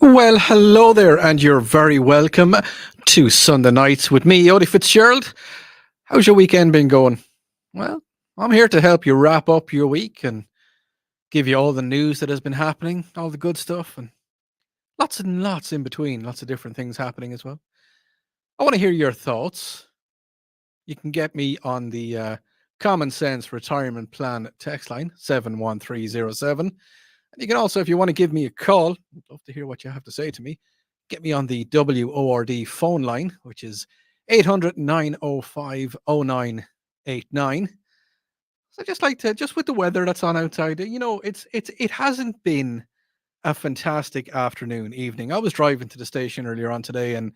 Well, hello there, and you're very welcome to Sunday Nights with me, Odi Fitzgerald. How's your weekend been going? Well, I'm here to help you wrap up your week and give you all the news that has been happening, all the good stuff, and lots in between, lots of different things happening as well. I want to hear your thoughts. You can get me on the Common Sense Retirement Plan text line, 71307. And you can also, if you want to give me a call, I'd love to hear what you have to say to me. Get me on the WORD phone line, which is 800 905 0989. So just like to, just with the weather that's on outside, it hasn't been a fantastic afternoon, evening. I was driving to the station earlier on today and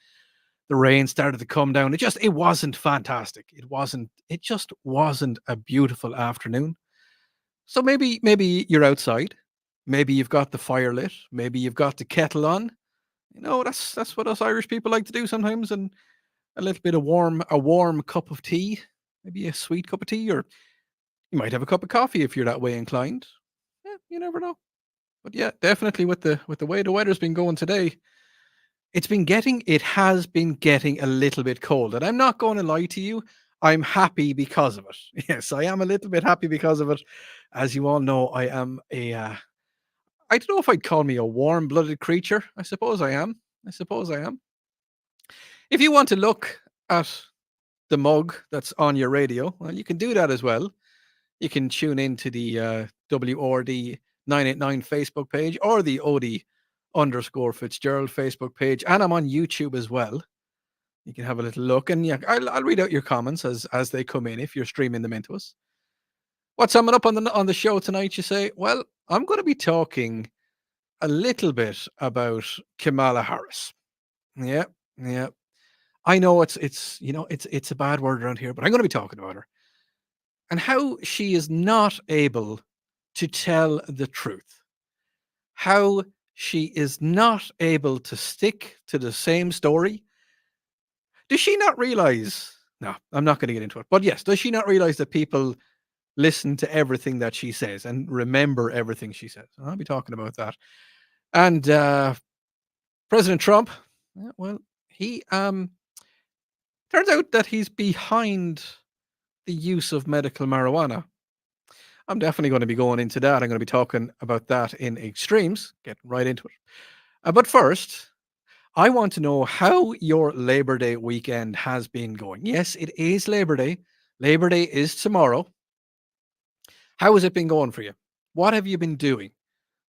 the rain started to come down. It wasn't fantastic. It just wasn't a beautiful afternoon. So maybe you're outside. Maybe you've got the fire lit. Maybe you've got the kettle on. That's what us Irish people like to do sometimes, and a little bit of a warm cup of tea, maybe a sweet cup of tea, or you might have a cup of coffee if you're that way inclined. Yeah, you never know. But yeah, definitely with the way the weather's been going today, it has been getting a little bit cold. And I'm not going to lie to you, I'm happy because of it. Yes, I am a little bit happy because of it. As you all know, I am I don't know if I'd call me a warm-blooded creature. I suppose I am. I suppose I am. If you want to look at the mug that's on your radio, well, you can do that as well. You can tune into the WRD 989 Facebook page or the Odi_Fitzgerald Facebook page, and I'm on YouTube as well. You can have a little look, and yeah, I'll read out your comments as they come in if you're streaming them into us. What's coming up on the show tonight? You say, well, I'm going to be talking a little bit about Kamala Harris. Yeah, yeah. I know it's a bad word around here, but I'm going to be talking about her and how she is not able to tell the truth. How she is not able to stick to the same story. Does she not realize? No, I'm not going to get into it. But yes, does she not realize that people listen to everything that she says and remember everything she says? I'll be talking about that. And President Trump, well, he turns out that he's behind the use of medical marijuana. I'm definitely going to be going into that. I'm going to be talking about that in extremes, getting right into it. But first, I want to know how your Labor Day weekend has been going. Yes, it is Labor Day. Labor Day is tomorrow. How has it been going for you? What have you been doing?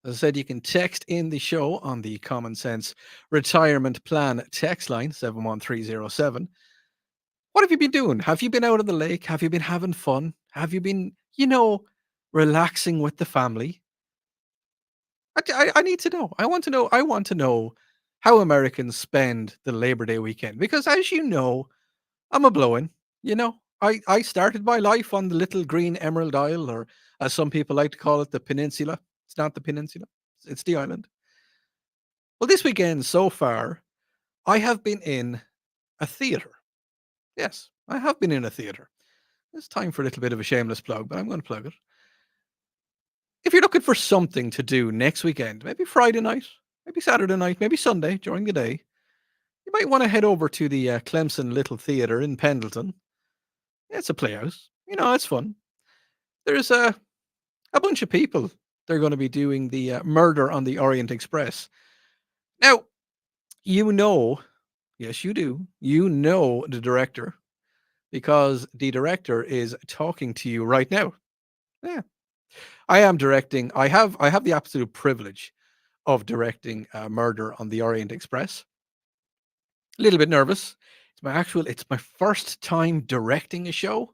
As I said, you can text in the show on the Common Sense Retirement Plan text line, 71307. What have you been doing? Have you been out on the lake? Have you been having fun? Have you been, relaxing with the family? I need to know. I want to know. I want to know how Americans spend the Labor Day weekend because, as you know, I'm a blowing. I started my life on the little green Emerald Isle, or as some people like to call it, the peninsula. It's not the peninsula, it's the island. Well, this weekend so far, I have been in a theater. Yes, I have been in a theater. It's time for a little bit of a shameless plug, but I'm going to plug it. If you're looking for something to do next weekend, maybe Friday night, maybe Saturday night, maybe Sunday during the day, you might want to head over to the Clemson Little Theater in Pendleton. It's a playhouse. It's fun. There's a bunch of people. They're going to be doing the Murder on the Orient Express. Now, yes, you do. You know the director because the director is talking to you right now. Yeah, I am directing. I have the absolute privilege of directing Murder on the Orient Express. A little bit nervous. It's my first time directing a show,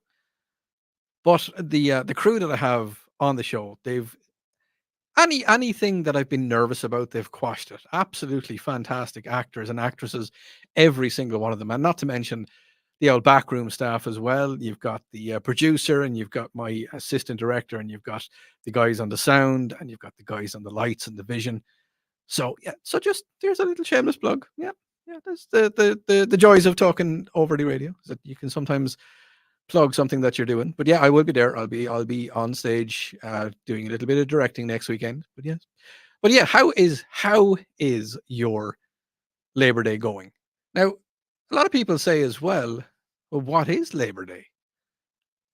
but the crew that I have on the show, they've anything that I've been nervous about, they've quashed it. Absolutely fantastic actors and actresses, every single one of them, and not to mention the old backroom staff as well. You've got the producer, and you've got my assistant director, and you've got the guys on the sound, and you've got the guys on the lights and the vision. So yeah, so just there's a little shameless plug. Yeah, yeah, that's the joys of talking over the radio. Is that you can sometimes plug something that you're doing. But yeah, I will be there. I'll be on stage doing a little bit of directing next weekend. But yes. But yeah, how is your Labor Day going? Now, a lot of people say as well, what is Labor Day?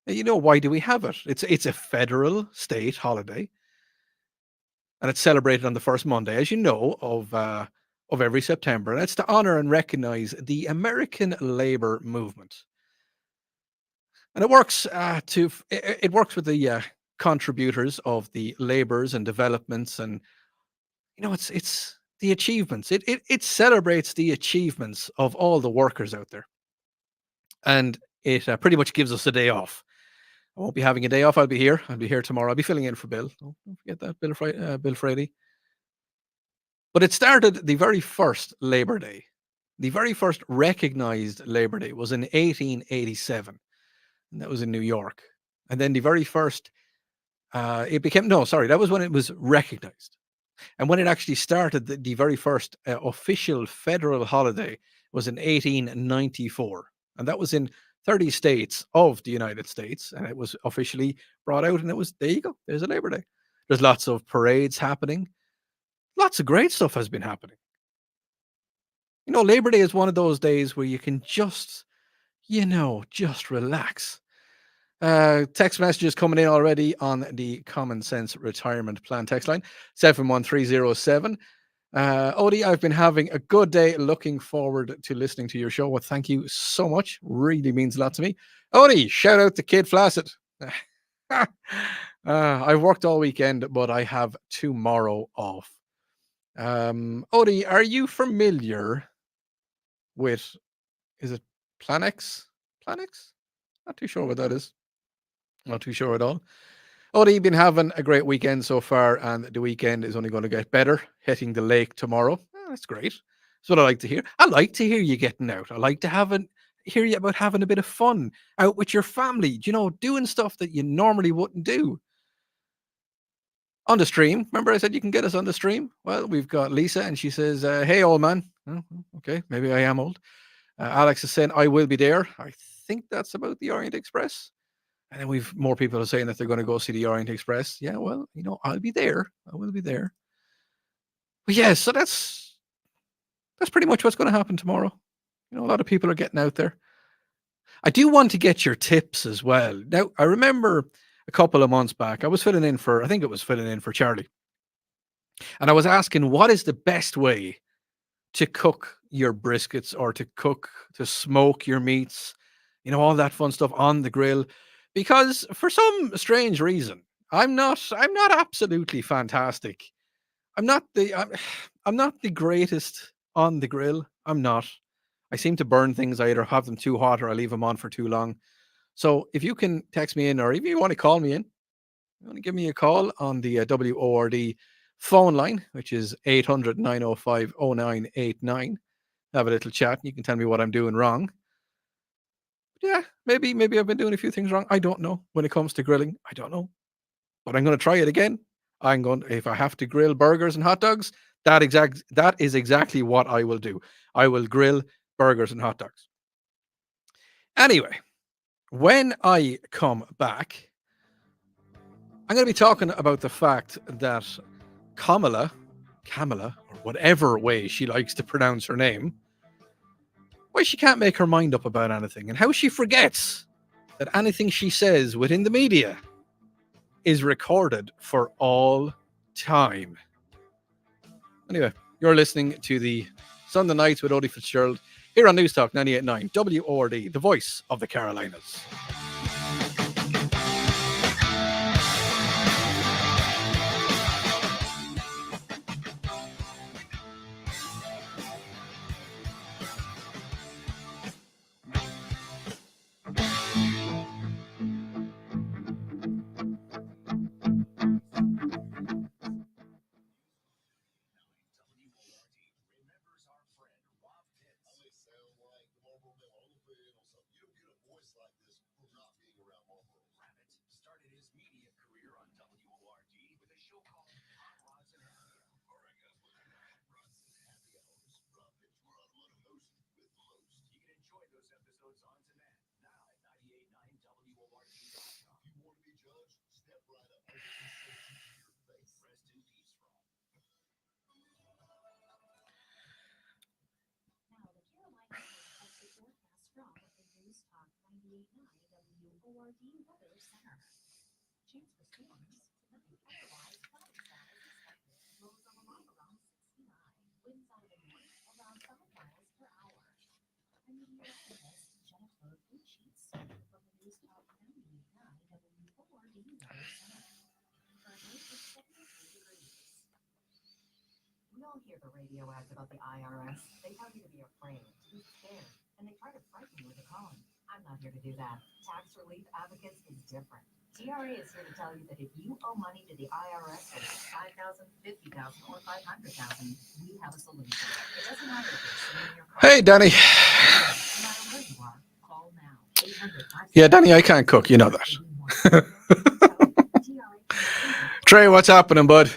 Why do we have it? It's a federal state holiday, and it's celebrated on the first Monday, as you know, of every September, and it's to honor and recognize the American labor movement. And it works it works with the contributors of the labors and developments, and it's the achievements. It celebrates the achievements of all the workers out there, and it pretty much gives us a day off. I won't be having a day off. I'll be here. I'll be here tomorrow. I'll be filling in for Bill. Don't forget that Bill Friday. But it started the very first Labor Day. The very first recognized Labor Day was in 1887, and that was in New York. And then the very first, it became no, sorry, that was when it was recognized. And when it actually started, the very first official federal holiday was in 1894, and that was in 30 states of the United States, and it was officially brought out. And it was there. You go. There's a Labor Day. There's lots of parades happening. Lots of great stuff has been happening. Labor Day is one of those days where you can just relax. Text messages coming in already on the Common Sense Retirement Plan text line 71307. Odi, I've been having a good day. Looking forward to listening to your show. Well, thank you so much. Really means a lot to me. Odi, shout out to Kid Flaccid. I worked all weekend, but I have tomorrow off. Odi, are you familiar with, is it Planex? Planex? Not too sure what that is. Not too sure at all. Odi, you've been having a great weekend so far, and the weekend is only going to get better. Hitting the lake tomorrow. Oh, that's great. That's what I like to hear. I like to hear you getting out. I like to hear you about having a bit of fun out with your family. Doing stuff that you normally wouldn't do. On the stream, remember I said you can get us on the stream? Well, we've got Lisa, and she says, "Hey, old man." Oh, okay, maybe I am old. Alex is saying, "I will be there." I think that's about the Orient Express. And then we've more people are saying that they're going to go see the Orient Express. Yeah, well, I'll be there. I will be there. But yeah, so that's pretty much what's going to happen tomorrow. A lot of people are getting out there. I do want to get your tips as well. Now, I remember a couple of months back, I think it was filling in for Charlie. And I was asking, what is the best way to cook your briskets, or to smoke your meats, all that fun stuff on the grill? Because for some strange reason, I'm not absolutely fantastic. I'm not the greatest on the grill. I'm not. I seem to burn things. I either have them too hot or I leave them on for too long. So if you can text me in, or even you want to call me in, you want to give me a call on the WORD phone line, which is 800-905-0989. Have a little chat. You can tell me what I'm doing wrong. Yeah, maybe I've been doing a few things wrong. I don't know. When it comes to grilling, I don't know. But I'm going to try it again. If I have to grill burgers and hot dogs, that is exactly what I will do. I will grill burgers and hot dogs. Anyway, when I come back, I'm going to be talking about the fact that Kamala, or whatever way she likes to pronounce her name, why she can't make her mind up about anything, and how she forgets that anything she says within the media is recorded for all time. Anyway, you're listening to the Sunday Nights with Odi Fitzgerald here on News Talk 98.9 WORD, the voice of the Carolinas. Hey, Danny. Yeah, Danny, I can't cook. You know that. Trey, what's happening, bud?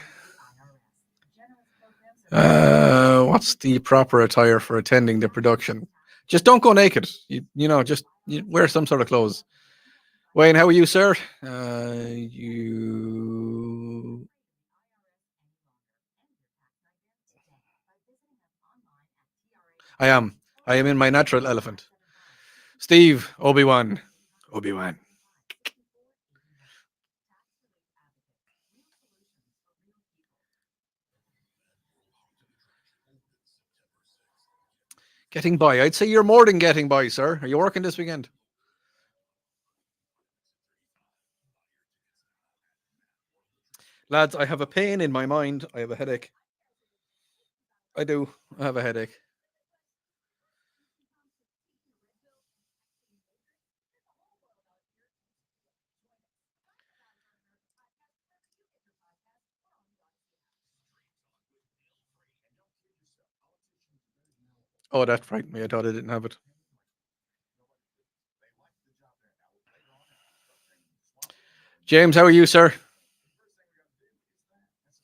What's the proper attire for attending the production? Just don't go naked. Just wear some sort of clothes. Wayne, how are you, sir? You. I am. I am in my natural elephant. Steve, Obi-Wan. Obi-Wan. Getting by. I'd say you're more than getting by, sir. Are you working this weekend? Lads, I have a pain in my mind. I have a headache. I do. I have a headache. Oh, that frightened me. I thought I didn't have it. James, how are you, sir?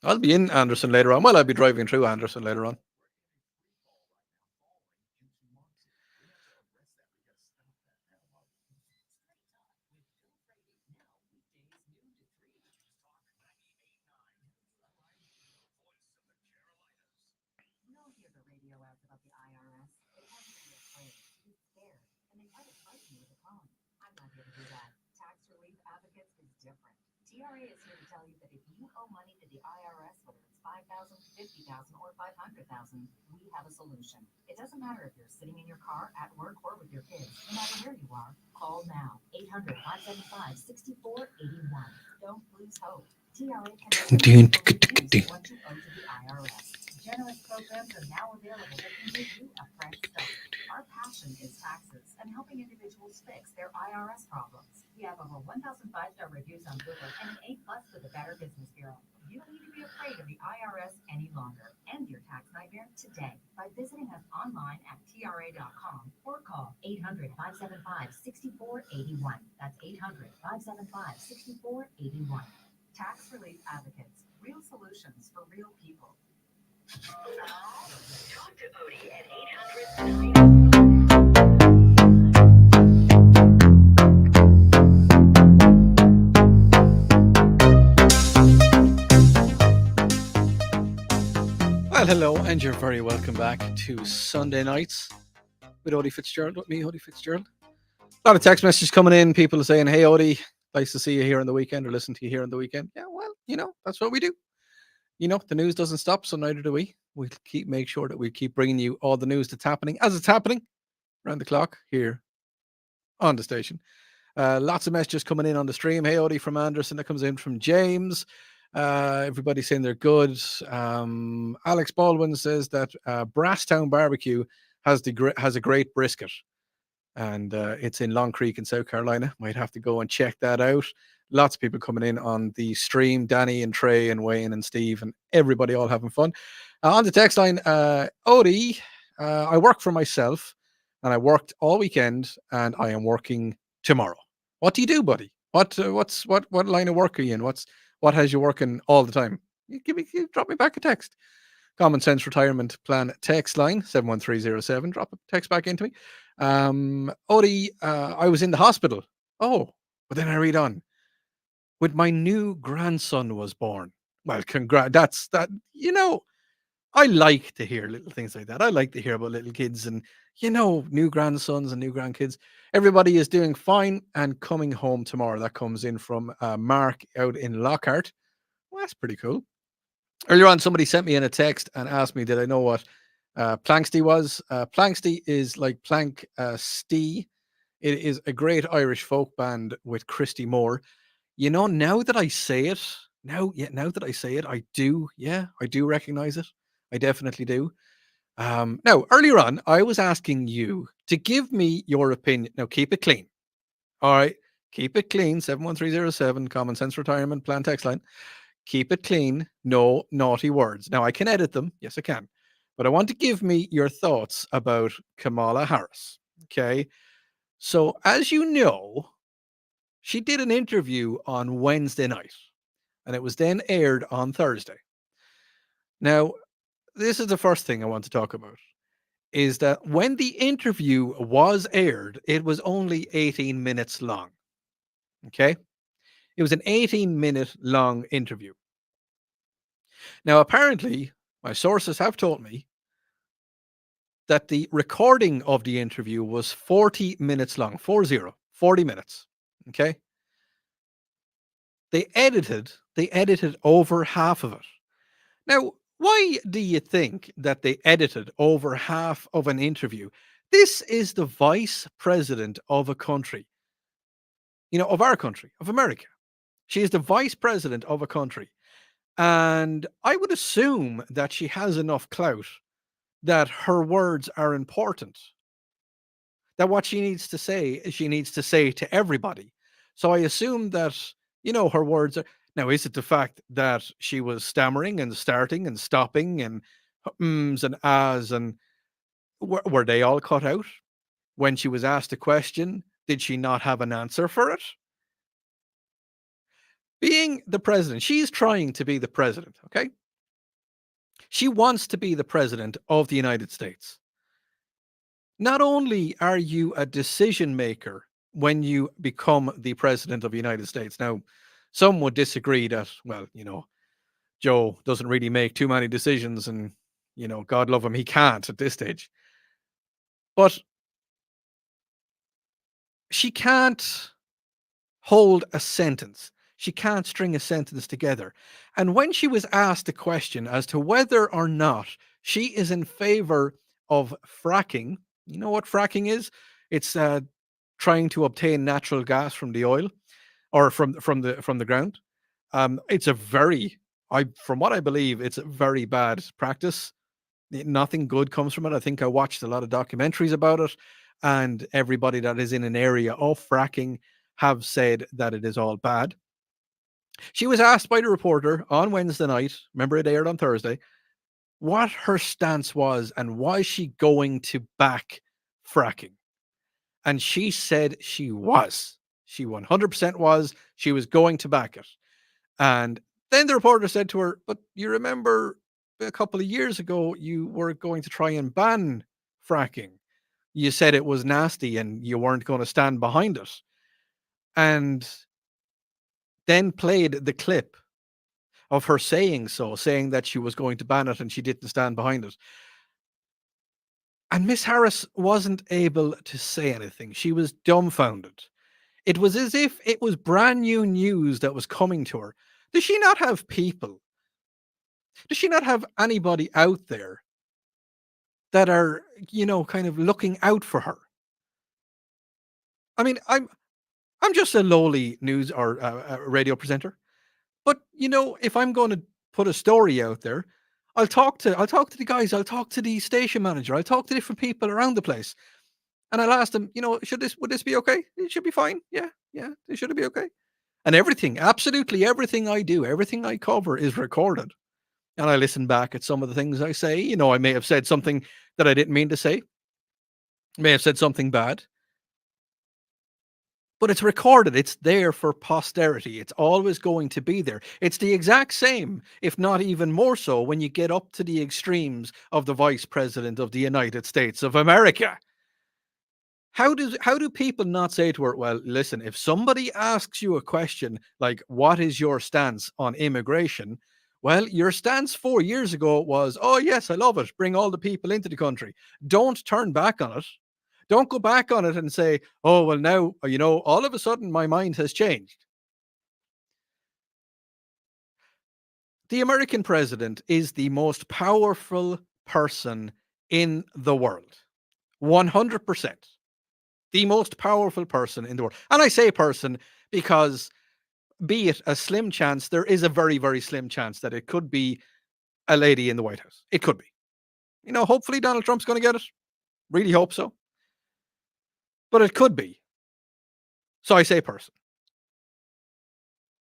I'll be in Anderson later on. Well, I'll be driving through Anderson later on. Well, hello, and you're very welcome back to Sunday Nights with Odi Fitzgerald, with me, Odi Fitzgerald. A lot of text messages coming in, people saying, hey, Odi, nice to see you here on the weekend or listen to you here on the weekend. Yeah, well, that's what we do. The news doesn't stop, so neither do we. We keep make sure that we keep bringing you all the news that's happening as it's happening around the clock here on the station. Lots of messages coming in on the stream. Hey, Odi from Anderson. That comes in from James. Everybody saying they're good. Alex Baldwin says that Brasstown Barbecue has a great brisket, and it's in Long Creek in South Carolina. Might have to go and check that out. Lots of people coming in on the stream. Danny and Trey and Wayne and Steve and everybody all having fun. On the text line, Odie, I work for myself, and I worked all weekend, and I am working tomorrow. What do you do, buddy? What line of work are you in? What has you working all the time? Drop me back a text. Common Sense Retirement Plan text line 71307. Drop a text back into me. Odie, I was in the hospital. Oh, but then I read on. With my new grandson was born. Well, congrats. That's that. I like to hear little things like that. I like to hear about little kids and, new grandsons and new grandkids. Everybody is doing fine and coming home tomorrow. That comes in from Mark out in Lockhart. Well, that's pretty cool. Earlier on, somebody sent me in a text and asked me, did I know what Planksty was? Planksty is like Plank Stee. It is a great Irish folk band with Christy Moore. Now that I say it, now that I say it, I do recognize it. I definitely do. Now, earlier on, I was asking you to give me your opinion. Now, keep it clean. All right. Keep it clean. 71307, Common Sense Retirement Plan text line. Keep it clean. No naughty words. Now, I can edit them. Yes, I can. But I want to give me your thoughts about Kamala Harris. Okay. So, as you know, she did an interview on Wednesday night, and it was then aired on Thursday. Now, this is the first thing I want to talk about is that when the interview was aired, it was only 18 minutes long. Okay. It was an 18-minute long interview. Now, apparently, my sources have told me that the recording of the interview was 40 minutes long, 40 minutes. Okay. They edited over half of it. Now, why do you think that they edited over half of an interview? This is the vice president of a country, of our country, of America. She is the vice president of a country. And I would assume that she has enough clout that her words are important, that what she needs to say to everybody. So I assume that, her words are. Now, is it the fact that she was stammering and starting and stopping and ums and ahs and were they all cut out? When she was asked a question, did she not have an answer for it? Being the president, she's trying to be the president, okay? She wants to be the president of the United States. Not only are you a decision maker when you become the president of the United States. Now, some would disagree that, well, Joe doesn't really make too many decisions and, God love him, he can't at this stage. But she can't hold a sentence. She can't string a sentence together. And when she was asked a question as to whether or not she is in favor of fracking, you know what fracking is? It's trying to obtain natural gas from the oil or from the ground. It's a very, I from what I believe, it's a very bad practice. Nothing good comes from it. I think I watched a lot of documentaries about it, and everybody that is in an area of fracking have said that it is all bad. She was asked by the reporter on Wednesday night, remember it aired on Thursday, what her stance was and was she going to back fracking? And she said she was. She 100% was. She was going to back it. And then the reporter said to her, but you remember a couple of years ago, you were going to try and ban fracking. You said it was nasty and you weren't going to stand behind it. And then played the clip of her saying so, saying that she was going to ban it and she didn't stand behind it. And Miss Harris wasn't able to say anything. She was dumbfounded. It was as if it was brand new news that was coming to her. Does she not have people? Does she not have anybody out there that are, kind of looking out for her? I mean, I'm just a lowly news or radio presenter. But if I'm going to put a story out there, I'll talk to the guys, I'll talk to the station manager, I'll talk to different people around the place, and I'll ask them, would this be okay? It should be fine. Yeah, yeah, it should be okay. And everything, absolutely everything I do, everything I cover is recorded, and I listen back at some of the things I say. I may have said something that I didn't mean to say, may have said something bad, but it's recorded. It's there for posterity. It's always going to be there. It's the exact same, if not even more so, when you get up to the extremes of the vice president of the United States of America. How do people not say to her, well, listen, if somebody asks you a question like, what is your stance on immigration? Well, your stance 4 years ago was, oh, yes, I love it. Bring all the people into the country. Don't turn back on it. Don't go back on it and say, oh, well, now, all of a sudden my mind has changed. The American president is the most powerful person in the world. 100%. The most powerful person in the world. And I say person because, be it a slim chance, there is a very, very slim chance that it could be a lady in the White House. It could be. Hopefully Donald Trump's going to get it. Really hope so. But it could be. So I say person.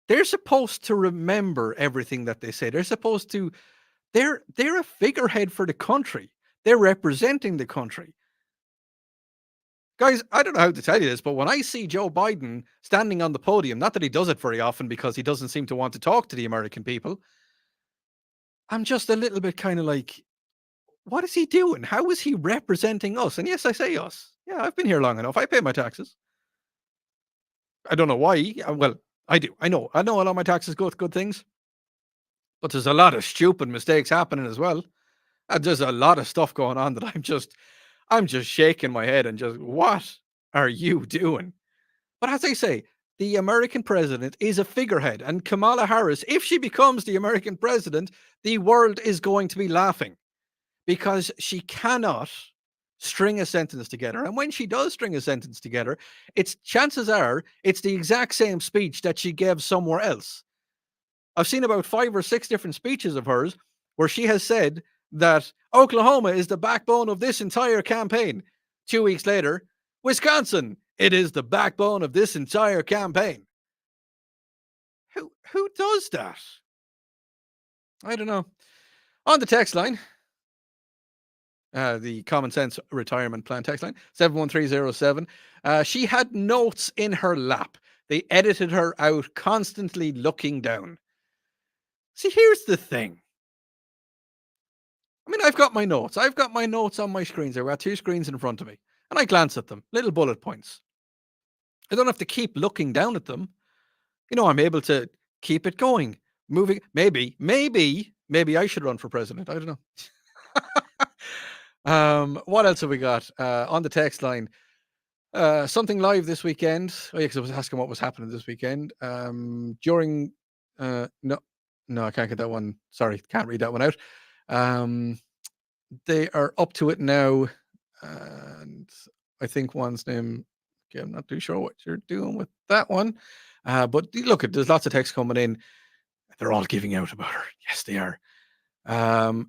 They're supposed to remember everything that they say. They're a figurehead for the country. They're representing the country. Guys, I don't know how to tell you this, but when I see Joe Biden standing on the podium, not that he does it very often because he doesn't seem to want to talk to the American people, I'm just a little bit kind of like, what is he doing? How is he representing us? And yes, I say us. Yeah, I've been here long enough. I pay my taxes. I don't know why. Well, I do. I know. A lot of my taxes go to good things, but there's a lot of stupid mistakes happening as well. And there's a lot of stuff going on that I'm just shaking my head and just, what are you doing? But as I say, the American president is a figurehead, and Kamala Harris, if she becomes the American president, the world is going to be laughing because she cannot string a sentence together. And when she does string a sentence together, chances are it's the exact same speech that she gave somewhere else. I've seen about 5 or 6 different speeches of hers where she has said that Oklahoma is the backbone of this entire campaign. 2 weeks later, Wisconsin, it is the backbone of this entire campaign. Who does that? I don't know. On the text line, the Common Sense Retirement Plan text line, 71307. She had notes in her lap. They edited her out, constantly looking down. See, here's the thing. I mean, I've got my notes. I've got my notes on my screens. I've got 2 screens in front of me, and I glance at them, little bullet points. I don't have to keep looking down at them. I'm able to keep it going, moving. Maybe I should run for president. I don't know. What else have we got on the text line? Something live this weekend. Oh yeah, because I was asking what was happening this weekend. During no, I can't get that one. Sorry, can't read that one out. They are up to it now, and I think one's name. Okay, I'm not too sure what you're doing with that one. But look, there's lots of text coming in. They're all giving out about her. Yes, they are. I'm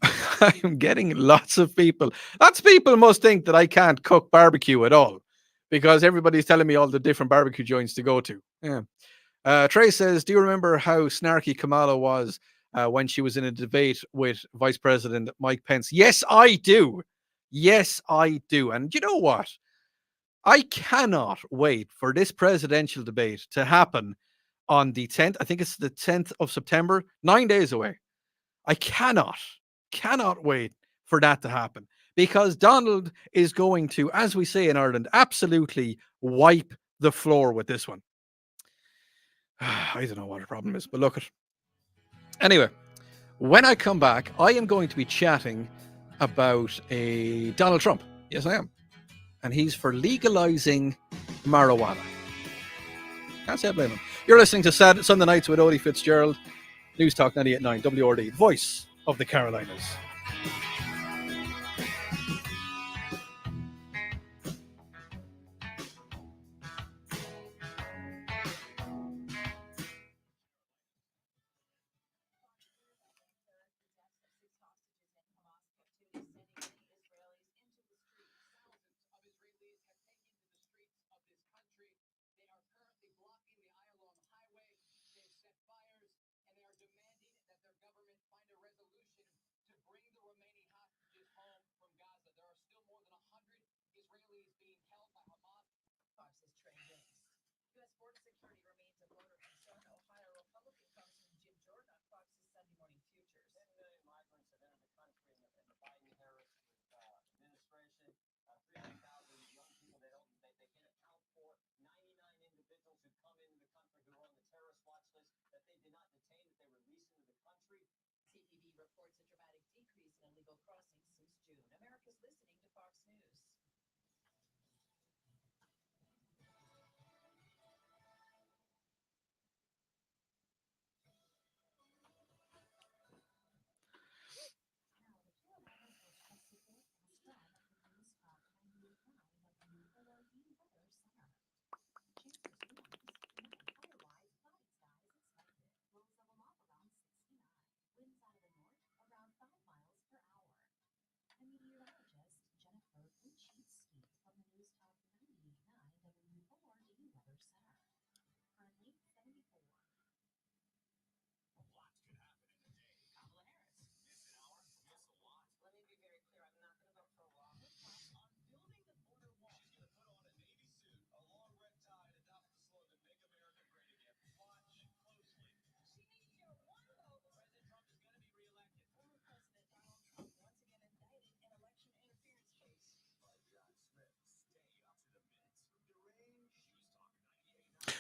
getting lots of people. Lots of people must think that I can't cook barbecue at all because everybody's telling me all the different barbecue joints to go to. Yeah. Trey says, do you remember how snarky Kamala was when she was in a debate with Vice President Mike Pence? Yes, I do. Yes, I do. And you know what? I cannot wait for this presidential debate to happen on the 10th. I think it's the 10th of September, 9 days away. I cannot wait for that to happen because Donald is going to, as we say in Ireland, absolutely wipe the floor with this one. I don't know what the problem is, but look at. Anyway, when I come back, I am going to be chatting about a Donald Trump. Yes, I am. And he's for legalizing marijuana. Can't say I blame him. You're listening to Sunday Nights with Odi Fitzgerald. News Talk 98.9 WRD, voice of the Carolinas.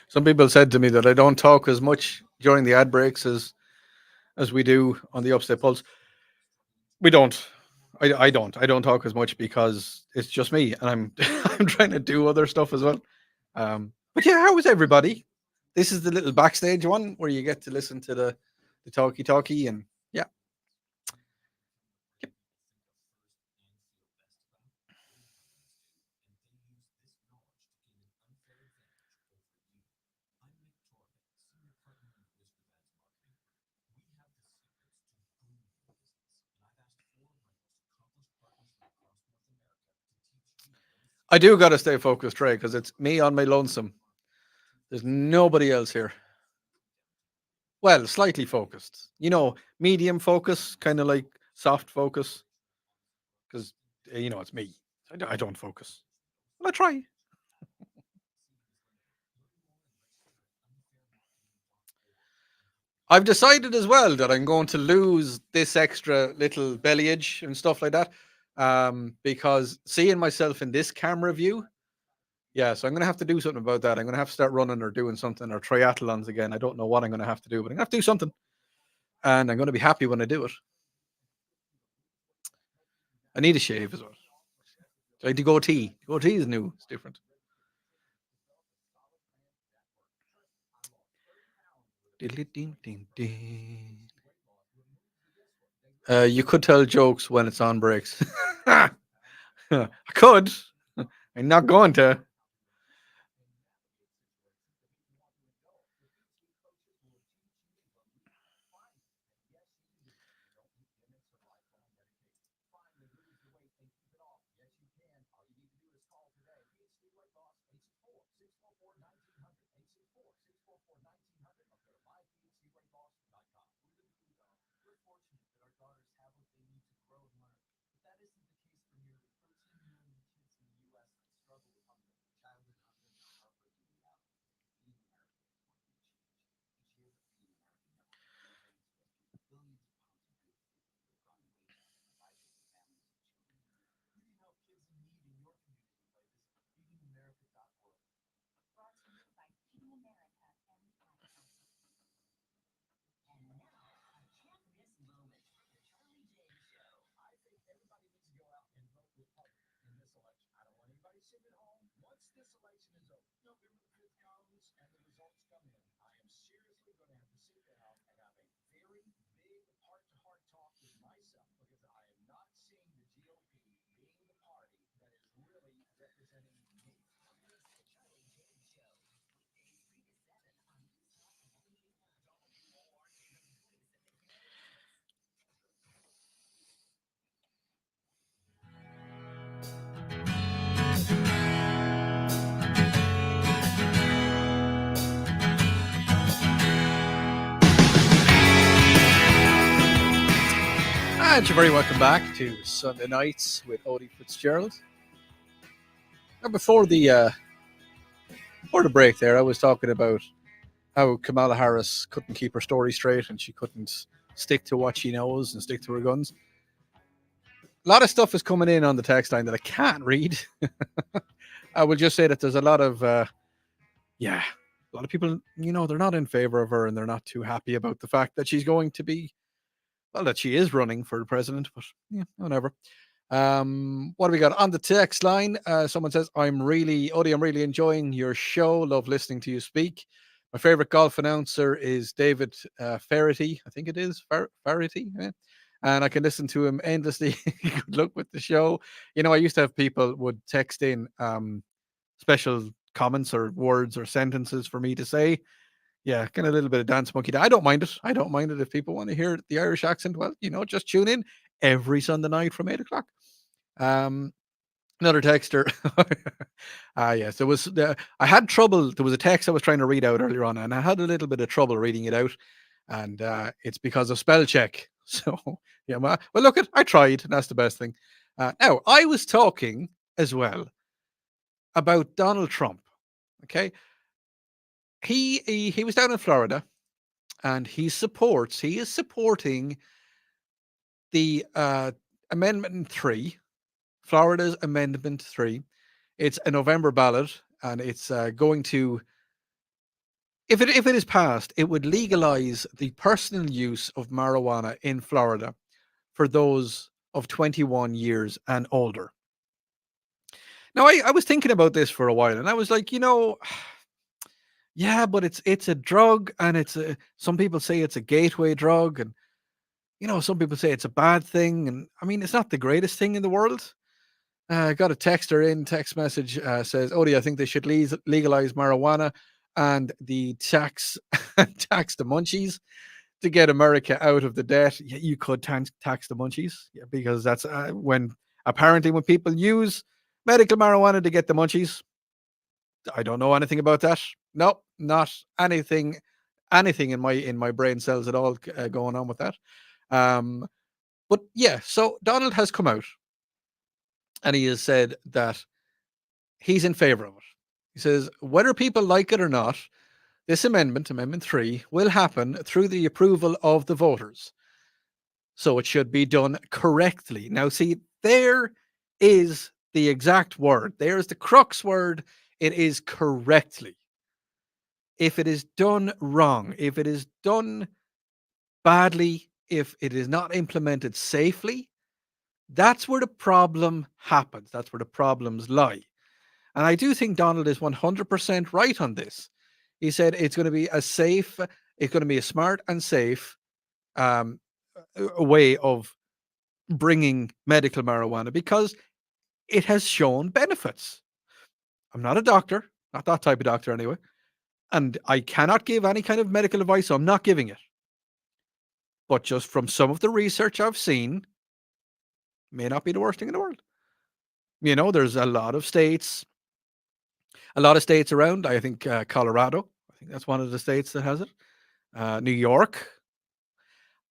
Some people said to me that I don't talk as much during the ad breaks as we do on the Upstate Pulse. We don't. I don't talk as much because it's just me, and I'm I'm trying to do other stuff as well. But yeah, how is everybody? This is the little backstage one where you get to listen to the talkie, and yeah. I do got to stay focused, Trey, because it's me on my lonesome. There's nobody else here. Well, slightly focused. Medium focus, kind of like soft focus, because it's me. I don't focus. Well, I try. I've decided as well that I'm going to lose this extra little bellyage and stuff like that, because seeing myself in this camera view, yeah. So I'm going to have to do something about that. I'm going to have to start running or doing something or triathlons again. I don't know what I'm going to have to do, but I'm going to have to do something, and I'm going to be happy when I do it. I need a shave as well. So I do goatee. Goatee is new. It's different. You could tell jokes when it's on breaks. I could. I'm not going to. And you're very welcome back to Sunday Nights with Odi Fitzgerald. Now, before the break, there I was talking about how Kamala Harris couldn't keep her story straight and she couldn't stick to what she knows and stick to her guns. A lot of stuff is coming in on the text line that I can't read. I will just say that there's a lot of a lot of people, they're not in favor of her and they're not too happy about the fact that she's going to be Well, that she is running for president, but yeah, whatever. What do we got on the text line? Someone says, Odie, I'm really enjoying your show. Love listening to you speak. My favorite golf announcer is David Ferrity. I think it is Ferrity. Yeah. And I can listen to him endlessly. Good luck with the show. You know, I used to have people would text in special comments or words or sentences for me to say. Yeah, kind of a little bit of dance monkey. I don't mind it. I don't mind it if people want to hear the Irish accent. Well, just tune in every Sunday night from 8 o'clock. Um, Another texter. Yes, there was. I had trouble. There was a text I was trying to read out earlier on, and I had a little bit of trouble reading it out, and it's because of spell check. So yeah, well, look, I tried, and that's the best thing. Now I was talking as well about Donald Trump. Okay, he was down in Florida, and he is supporting the Amendment 3, Florida's Amendment 3. It's a November ballot, and it's going to, if it is passed, it would legalize the personal use of marijuana in Florida for those of 21 years and older. Now, I was thinking about this for a while, and I was like, yeah, but it's a drug, and some people say it's a gateway drug, and some people say it's a bad thing, and I mean, it's not the greatest thing in the world. I got a text message says, Odie, I think they should legalize marijuana and the tax the munchies to get America out of the debt. Yeah, you could tax the munchies, yeah, because that's when people use medical marijuana to get the munchies. I don't know anything about that. No, not anything in my brain cells at all going on with that. But yeah, so Donald has come out and he has said that he's in favor of it. He says, whether people like it or not, this amendment, Amendment 3, will happen through the approval of the voters. So it should be done correctly. Now, see, there is the exact word. There's the crux word. It is correctly. If it is done wrong, if it is done badly, if it is not implemented safely, that's where the problem happens. That's where the problems lie. And I do think Donald is 100% right on this. He said it's going to be it's going to be a smart and safe um, a way of bringing medical marijuana because it has shown benefits. I'm not a doctor, not that type of doctor anyway, and I cannot give any kind of medical advice, so I'm not giving it. But just from some of the research I've seen, may not be the worst thing in the world. There's a lot of states around. I think Colorado. I think that's one of the states that has it. New York.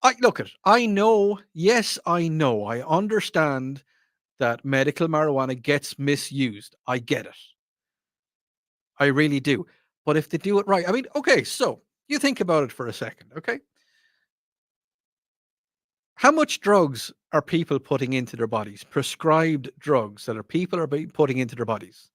I look at it. I know. Yes, I know. I understand that medical marijuana gets misused. I get it. I really do. But if they do it right, I mean, okay. So you think about it for a second, okay? How much drugs are people putting into their bodies? Prescribed drugs that people are putting into their bodies.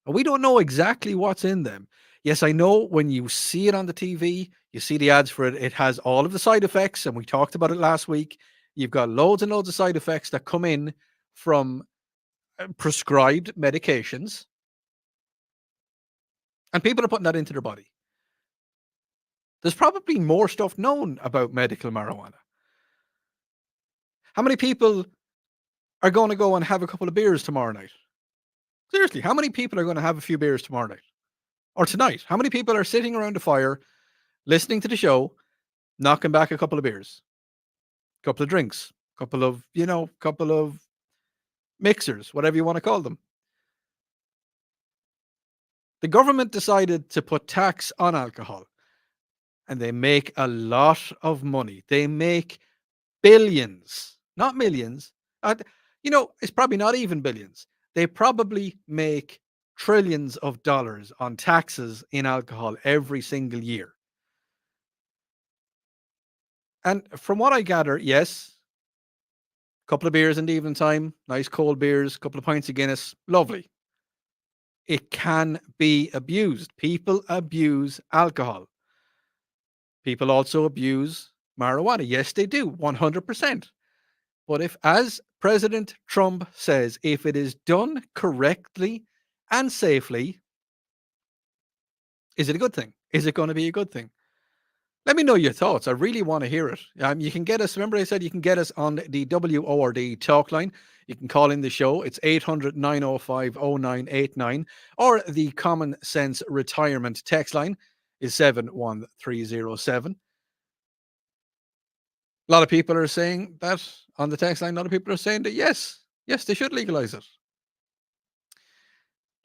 We don't know exactly what's in them. Yes, I know when you see it on the TV, you see the ads for it, it has all of the side effects, and we talked about it last week. You've got loads and loads of side effects that come in from prescribed medications, and people are putting that into their body. There's probably more stuff known about medical marijuana. How many people are going to go and have a couple of beers tomorrow night? Seriously, how many people are going to have a few beers tomorrow night? Or tonight? How many people are sitting around the fire, listening to the show, knocking back a couple of beers, couple of drinks, couple of mixers, whatever you want to call them? The government decided to put tax on alcohol, and they make a lot of money. They make billions, not millions. It's probably not even billions. They probably make trillions of dollars on taxes in alcohol every single year. And from what I gather, yes, a couple of beers in the evening time, nice cold beers, a couple of pints of Guinness, lovely. It can be abused. People abuse alcohol. People also abuse marijuana. Yes, they do, 100%. But if, as President Trump says, if it is done correctly and safely, is it a good thing? Is it going to be a good thing? Let me know your thoughts. I really want to hear it. You can get us. Remember, I said you can get us on the WORD talk line. You can call in the show. It's 800-905-0989, or the Common Sense Retirement text line is 71307. A lot of people are saying that on the text line. A lot of people are saying that yes, they should legalize it.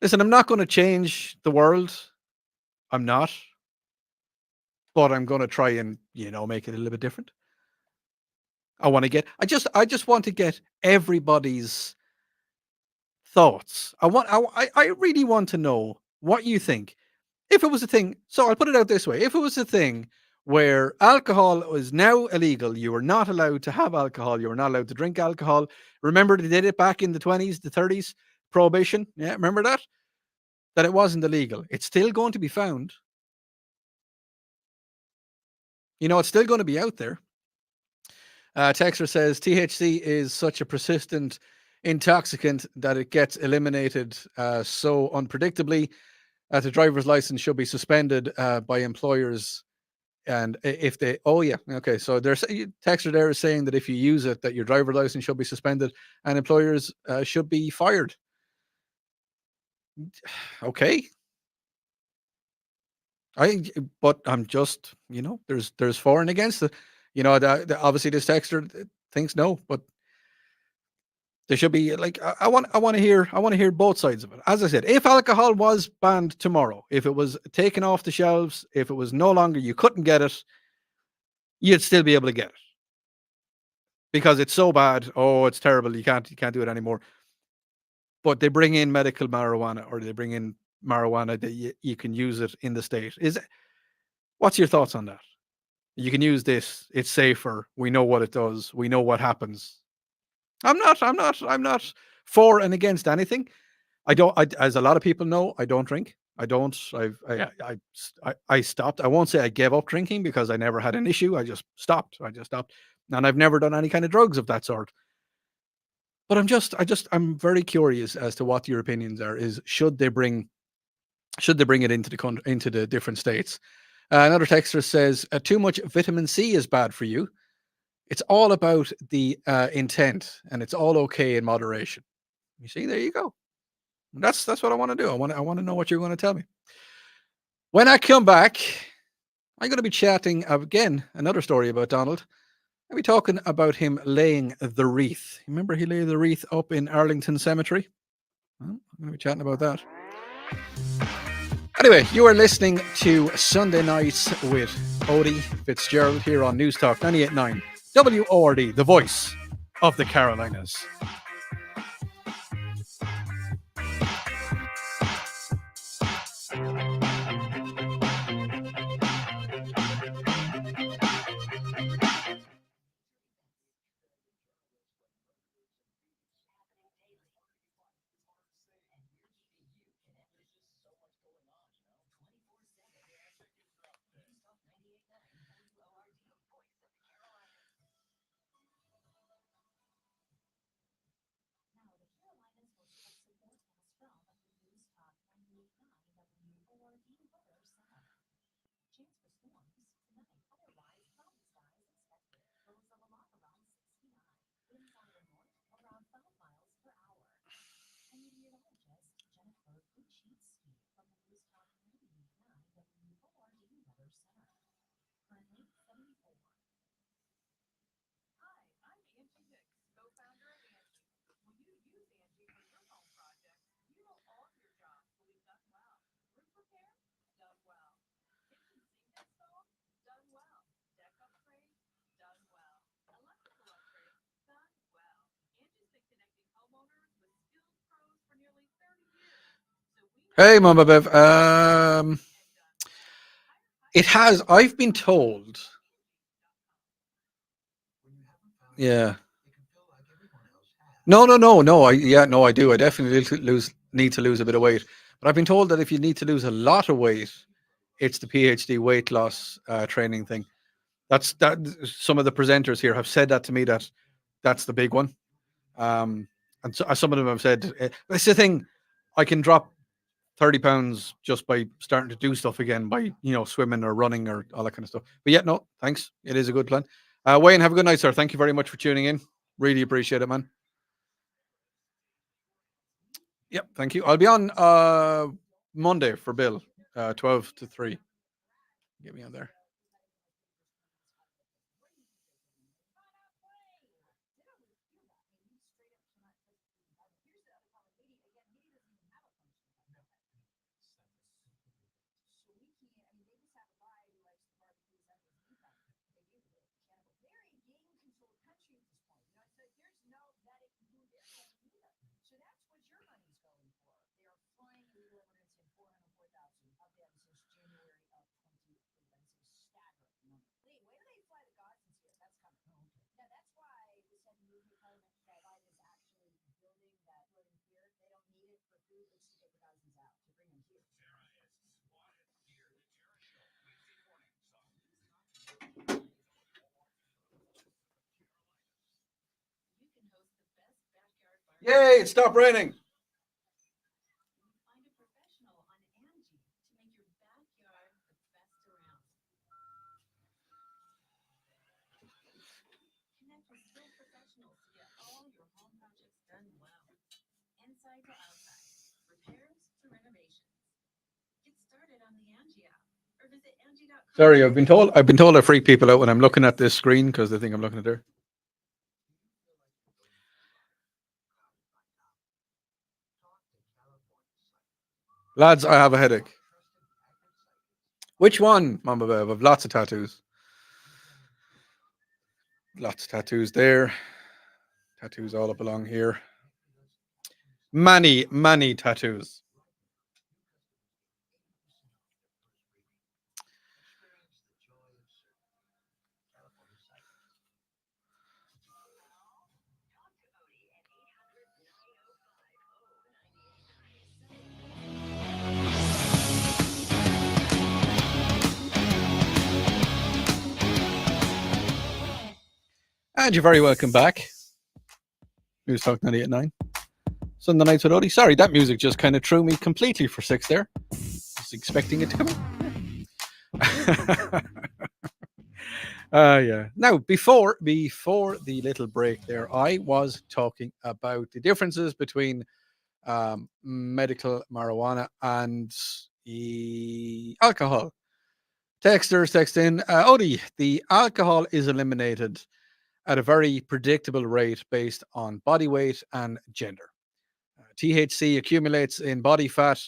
Listen, I'm not going to change the world. I'm not, but I'm going to try and make it a little bit different. I just want to get everybody's thoughts. I really want to know what you think. If it was a thing, so I'll put it out this way. If it was a thing where alcohol was now illegal, you were not allowed to have alcohol, you were not allowed to drink alcohol. Remember they did it back in the 20s, the 30s, prohibition. Yeah, remember that? That it wasn't illegal. It's still going to be found. It's still going to be out there. Texter says THC is such a persistent intoxicant that it gets eliminated so unpredictably that the driver's license should be suspended by employers. And if they, oh yeah, okay, so there's Texter there is saying that if you use it, that your driver's license should be suspended and employers should be fired. Okay. But I'm just, there's for and against it. Obviously this texter thinks no, but there should be like I want to hear both sides of it. As I said, if alcohol was banned tomorrow, if it was taken off the shelves, if it was no longer you couldn't get it, you'd still be able to get it because it's so bad. Oh, it's terrible. You can't do it anymore. But they bring in medical marijuana, or they bring in marijuana that you can use it in the state. What's your thoughts on that? You can use this. It's safer. We know what it does. We know what happens. I'm not for and against anything. As a lot of people know, I don't drink. I don't. I stopped. I won't say I gave up drinking because I never had an issue. I just stopped. And I've never done any kind of drugs of that sort. But I'm very curious as to what your opinions are. Should they bring it into the different states? Another texter says too much vitamin C is bad for you. It's all about the intent, and it's all okay in moderation. You see, there you go. That's what I want to do. I want to know what you're going to tell me. When I come back, I'm going to be chatting again another story about Donald. I'll be talking about him laying the wreath. Remember, he laid the wreath up in Arlington Cemetery. Well, I'm going to be chatting about that. Anyway, you are listening to Sunday Nights with Odi Fitzgerald here on News Talk 98.9 WORD, the voice of the Carolinas. Hey, Mama Bev. It has. I've been told. Yeah. No. I do. I definitely need to lose a bit of weight. But I've been told that if you need to lose a lot of weight, it's the PhD weight loss training thing. That's that. Some of the presenters here have said that to me. That's the big one. Um, and so, some of them have said it's the thing. I can drop £30 just by starting to do stuff again, by swimming or running or all that kind of stuff. But yeah, no, thanks. It is a good plan. Wayne, have a good night, sir. Thank you very much for tuning in. Really appreciate it, man. Yep, thank you. I'll be on Monday for Bill, 12 to 3. Get me on there. Yay, it stopped raining. Sorry, I've been told I freak people out when I'm looking at this screen because they think I'm looking at there. Lads, I have a headache. Which one, Mama Bev? I've lots of tattoos. Lots of tattoos there. Tattoos all up along here. Many, many tattoos. And you're very welcome back. News Talk 98.9. Sunday nights with Odi. Sorry, that music just kind of threw me completely for six there. I was expecting it to come in. Yeah. Now, before the little break there, I was talking about the differences between medical marijuana and alcohol. Texters text in, Odie, the alcohol is eliminated at a very predictable rate based on body weight and gender. THC accumulates in body fat,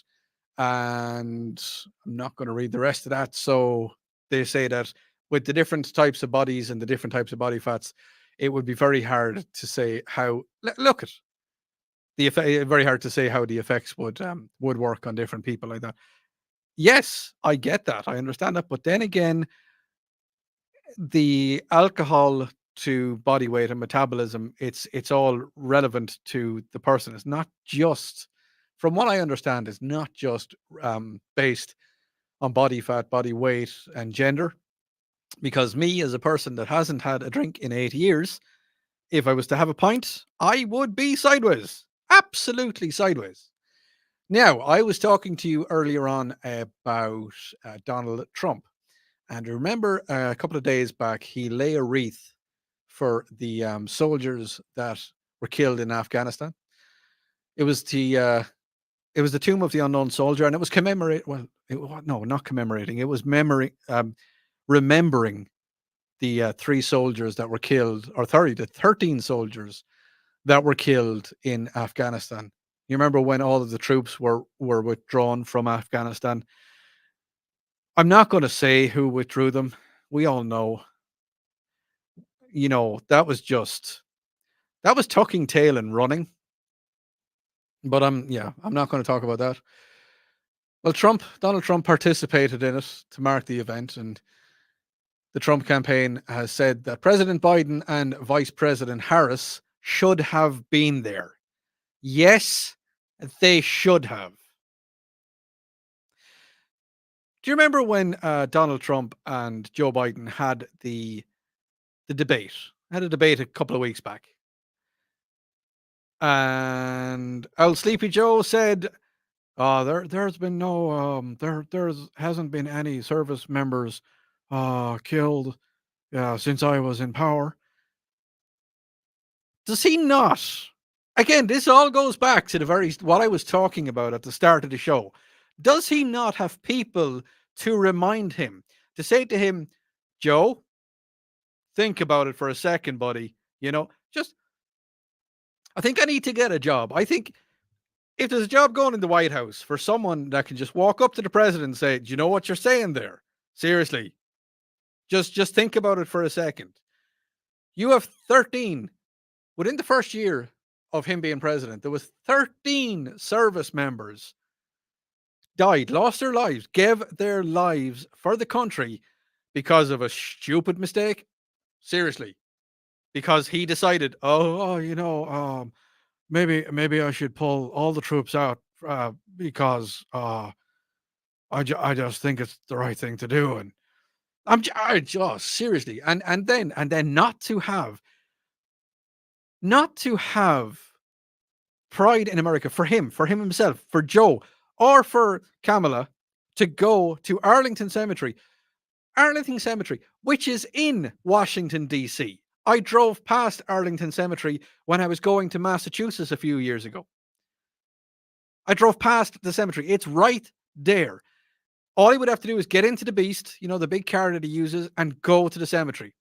and I'm not going to read the rest of that. So they say that with the different types of bodies and the different types of body fats, it would be very hard to say how. Look at the effect. Very hard to say how the effects would work on different people like that. Yes, I get that. I understand that. But then again, the alcohol to body weight and metabolism, it's all relevant to the person. It's not just, from what I understand, it's not just based on body fat, body weight, and gender. Because me, as a person that hasn't had a drink in 8 years, if I was to have a pint, I would be sideways, absolutely sideways. Now, I was talking to you earlier on about Donald Trump. And remember, a couple of days back, he lay a wreath for the soldiers that were killed in Afghanistan. It was the tomb of the unknown soldier, and it was commemorate. Well, no, not commemorating. It was remembering the three soldiers that were killed, or 13 soldiers that were killed in Afghanistan. You remember when all of the troops were withdrawn from Afghanistan? I'm not going to say who withdrew them. We all know. That was tucking tail and running. But I'm not going to talk about that. Well, Donald Trump participated in it to mark the event, and the Trump campaign has said that President Biden and Vice President Harris should have been there. Yes, they should have. Do you remember when Donald Trump and Joe Biden had the debate? Had a debate a couple of weeks back, and old Sleepy Joe said, there's been no there's hasn't been any service members killed since I was in power." Does he not? Again, this all goes back to the very what I was talking about at the start of the show. Does he not have people to remind him, to say to him, "Joe, think about it for a second, buddy. Just I think I need to get a job. I think if there's a job going in the White House for someone that can just walk up to the president and say, "Do you know what you're saying there? Seriously, just think about it for a second. You have 13 within the first year of him being president. There was 13 service members died, lost their lives, gave their lives for the country because of a stupid mistake. Seriously, because he decided, maybe I should pull all the troops out because I just think it's the right thing to do, and I just seriously, and then not to have pride in America for him himself, for Joe, or for Kamala to go to Arlington Cemetery, which is in Washington, D.C. I drove past Arlington Cemetery when I was going to Massachusetts a few years ago. I drove past the cemetery. It's right there. All he would have to do is get into the Beast, the big car that he uses, and go to the cemetery.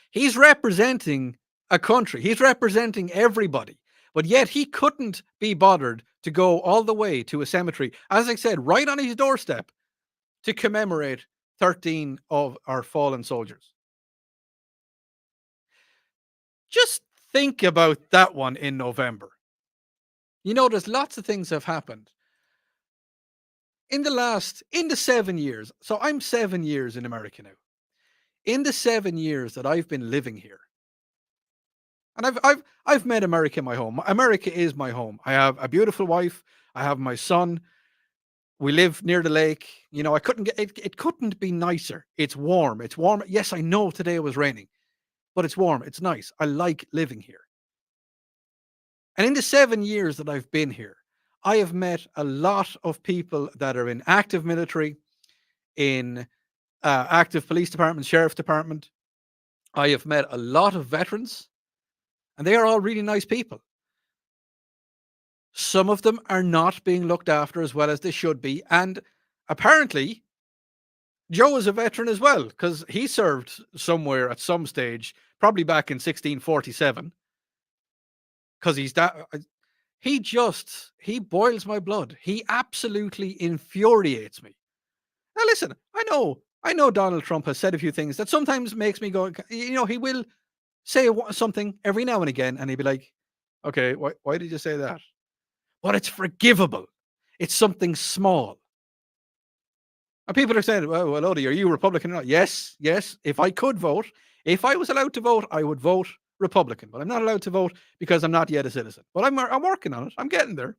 He's representing a country. He's representing everybody. But yet he couldn't be bothered to go all the way to a cemetery, as I said, right on his doorstep, to commemorate 13 of our fallen soldiers. Just think about that one in November. There's lots of things have happened in the 7 years. So I'm 7 years in America now. In the 7 years that I've been living here, and I've made America my home. America is my home. I have a beautiful wife. I have my son. We live near the lake. I couldn't get it. It couldn't be nicer. It's warm. It's warm. Yes, I know today it was raining, but it's warm. It's nice. I like living here. And in the 7 years that I've been here, I have met a lot of people that are in active military, in active police department, sheriff department. I have met a lot of veterans, and they are all really nice people. Some of them are not being looked after as well as they should be. And apparently, Joe is a veteran as well, because he served somewhere at some stage, probably back in 1647. Because he boils my blood. He absolutely infuriates me. Now, listen, I know Donald Trump has said a few things that sometimes makes me go, he will say something every now and again, and he'd be like, "Okay, why did you say that?" But it's forgivable. It's something small. And people are saying, well, Odi, are you Republican or not? Yes. If I could vote, if I was allowed to vote, I would vote Republican. But I'm not allowed to vote because I'm not yet a citizen. But I'm working on it. I'm getting there.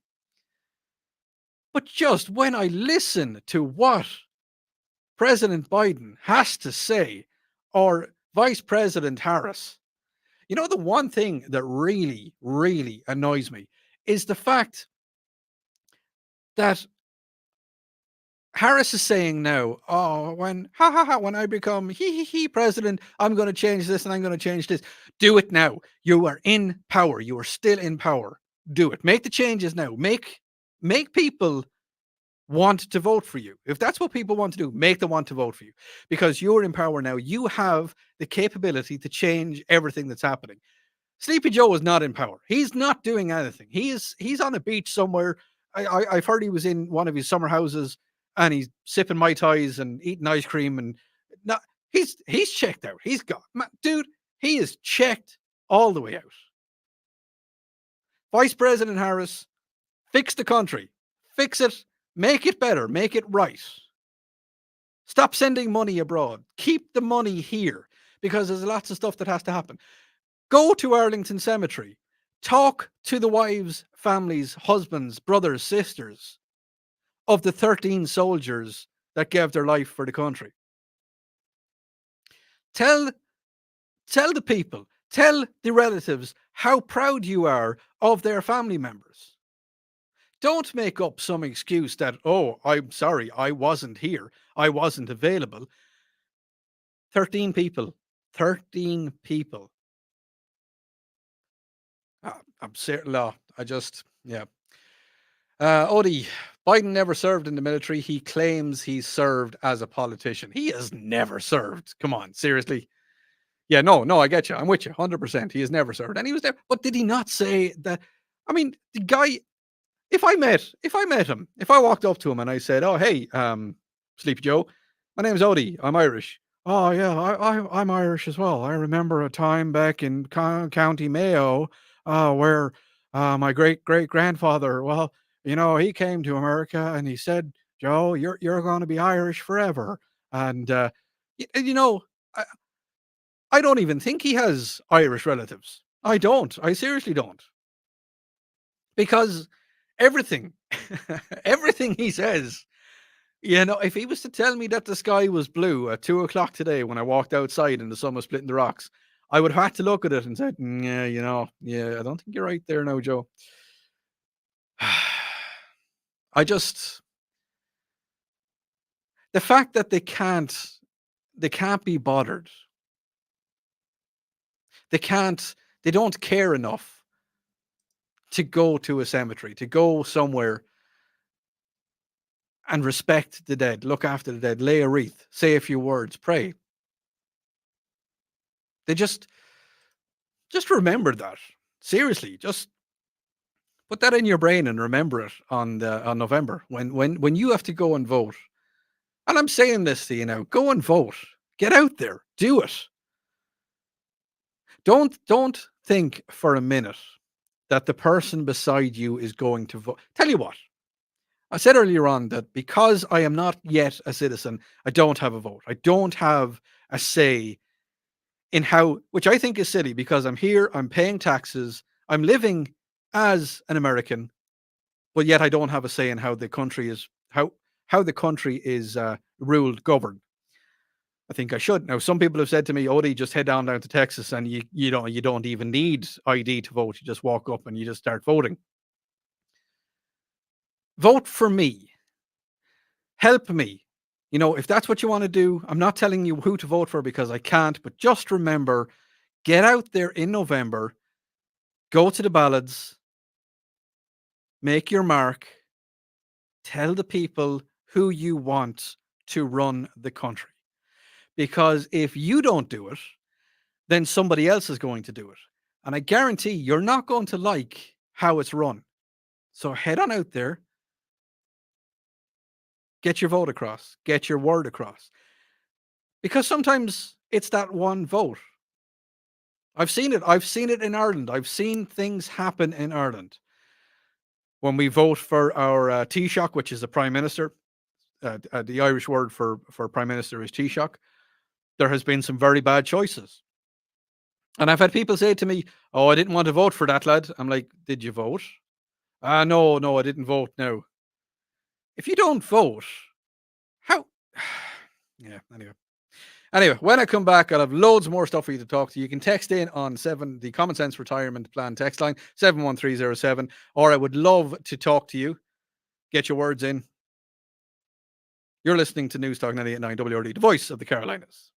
But just when I listen to what President Biden has to say, or Vice President Harris, the one thing that really, really annoys me is the fact that Harris is saying now, when I become president, I'm going to change this and I'm going to change this. Do it now. You are in power. You are still in power. Do it. Make the changes now. Make people want to vote for you. If that's what people want to do, make them want to vote for you, because you're in power now. You have the capability to change everything that's happening. Sleepy Joe is not in power. He's not doing anything. He's on a beach somewhere. I've heard he was in one of his summer houses and he's sipping Mai Tais and eating ice cream, and not he's checked out. He's gone. Dude, he is checked all the way out. Vice President Harris, fix the country. Fix it. Make it better. Make it right. Stop sending money abroad. Keep the money here, because there's lots of stuff that has to happen. Go to Arlington Cemetery. Talk to the wives, families, husbands, brothers, sisters of the 13 soldiers that gave their life for the country. Tell tell the people, tell the relatives how proud you are of their family members. Don't make up some excuse that, oh, I'm sorry, I wasn't here. I wasn't available. 13 people. 13 people. I'm certain law. I just, yeah. Odi, Biden never served in the military. He claims he's served as a politician. He has never served. Come on, seriously. Yeah, no, I get you. I'm with you 100%. He has never served. And he was there. But did he not say that? I mean, the guy, if I met him, if I walked up to him and I said, "Oh, hey, Sleepy Joe, my name's Odie. I'm Irish." "Oh, yeah, I'm Irish as well. I remember a time back in County Mayo, where my great grandfather, well, he came to America and he said, 'Joe, you're going to be Irish forever.'" And y- you know, I, I don't even think he has Irish relatives. I don't. I seriously don't. Because everything, everything he says, if he was to tell me that the sky was blue at 2 o'clock today when I walked outside and the sun was splitting the rocks, I would have had to look at it and said, yeah, yeah, I don't think you're right there now, Joe. I just, the fact that they can't be bothered. They can't, they don't care enough to go to a cemetery, to go somewhere and respect the dead, look after the dead, lay a wreath, say a few words, pray. They just remember that. Seriously, just put that in your brain and remember it on November when you have to go and vote. And I'm saying this to you now, go and vote. Get out there, do it. Don't think for a minute that the person beside you is going to vote. Tell you what, I said earlier on that because I am not yet a citizen, I don't have a vote. I don't have a say in how, which I think is silly because I'm here, I'm paying taxes, I'm living as an American, but yet I don't have a say in how the country is ruled, governed. I think I should. Now, some people have said to me, "Odie, just head down to Texas, and you don't even need ID to vote. You just walk up and you just start voting. Vote for me. Help me. If that's what you want to do, I'm not telling you who to vote for because I can't. But just remember, get out there in November, go to the ballots, make your mark, tell the people who you want to run the country. Because if you don't do it, then somebody else is going to do it. And I guarantee you're not going to like how it's run. So head on out there, get your vote across, get your word across. Because sometimes it's that one vote. I've seen it. I've seen it in Ireland. I've seen things happen in Ireland. When we vote for our Taoiseach, which is the Prime Minister, the Irish word for Prime Minister is Taoiseach, there has been some very bad choices. And I've had people say to me, "Oh, I didn't want to vote for that lad." I'm like, "Did you vote?" "Ah, no, I didn't vote." No. If you don't vote, how? Yeah. Anyway, when I come back, I'll have loads more stuff for you to talk to. You can text in on the Common Sense Retirement Plan text line 71307, or I would love to talk to you. Get your words in. You're listening to News Talk 98.9 WRD, the voice of the Carolinas.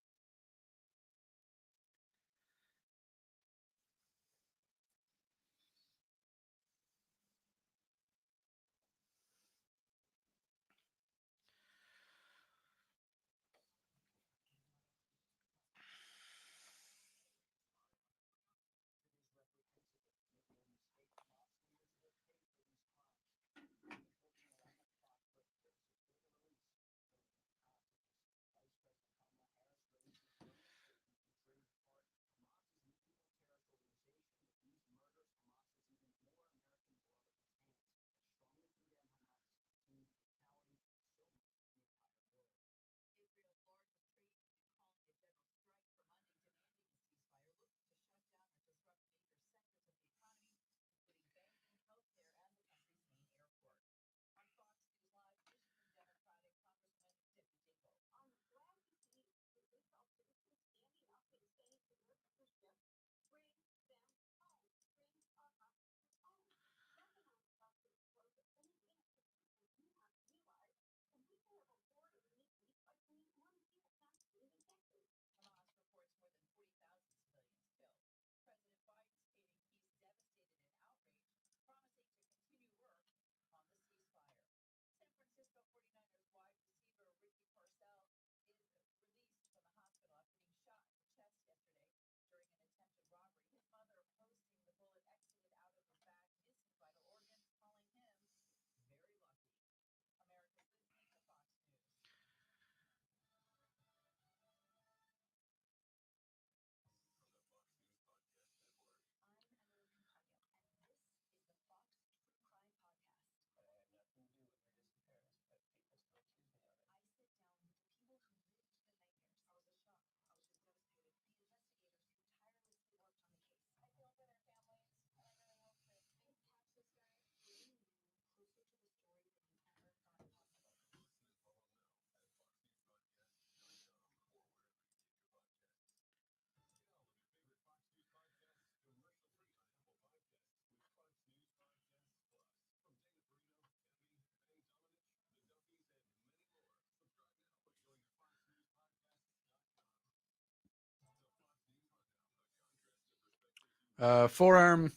Forearm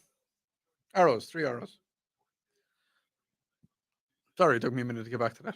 arrows, 3 arrows. Sorry, it took me a minute to get back to that.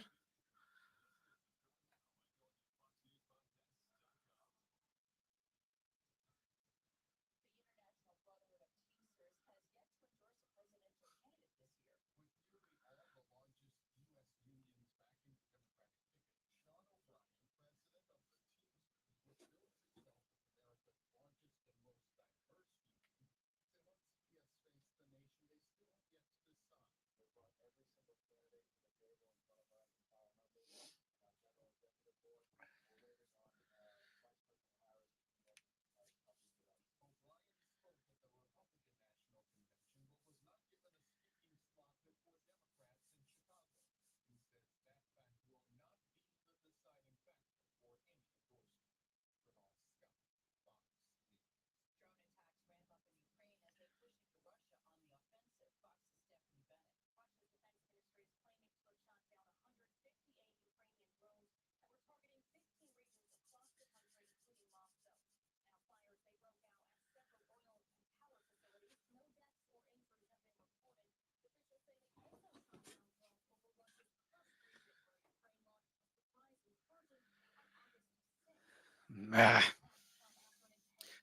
Ah.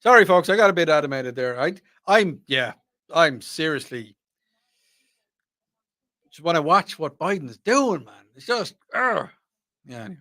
Sorry, folks, I got a bit animated there. I'm seriously just want to watch what Biden's doing, man. It's just, yeah. Anyway.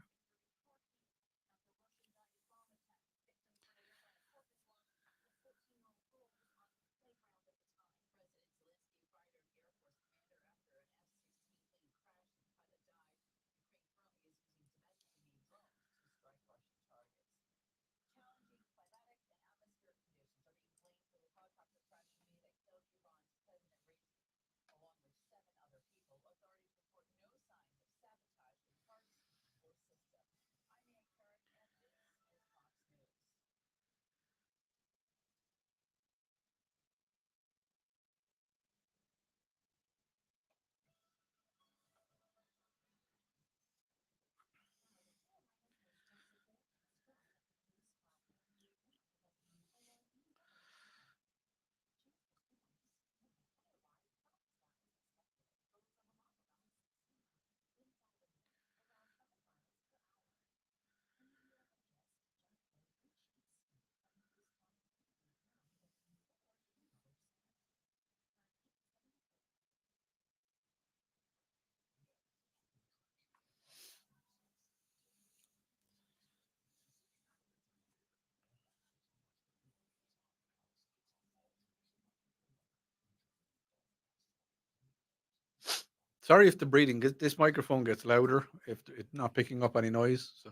Sorry if the breathing, this microphone gets louder if it's not picking up any noise. So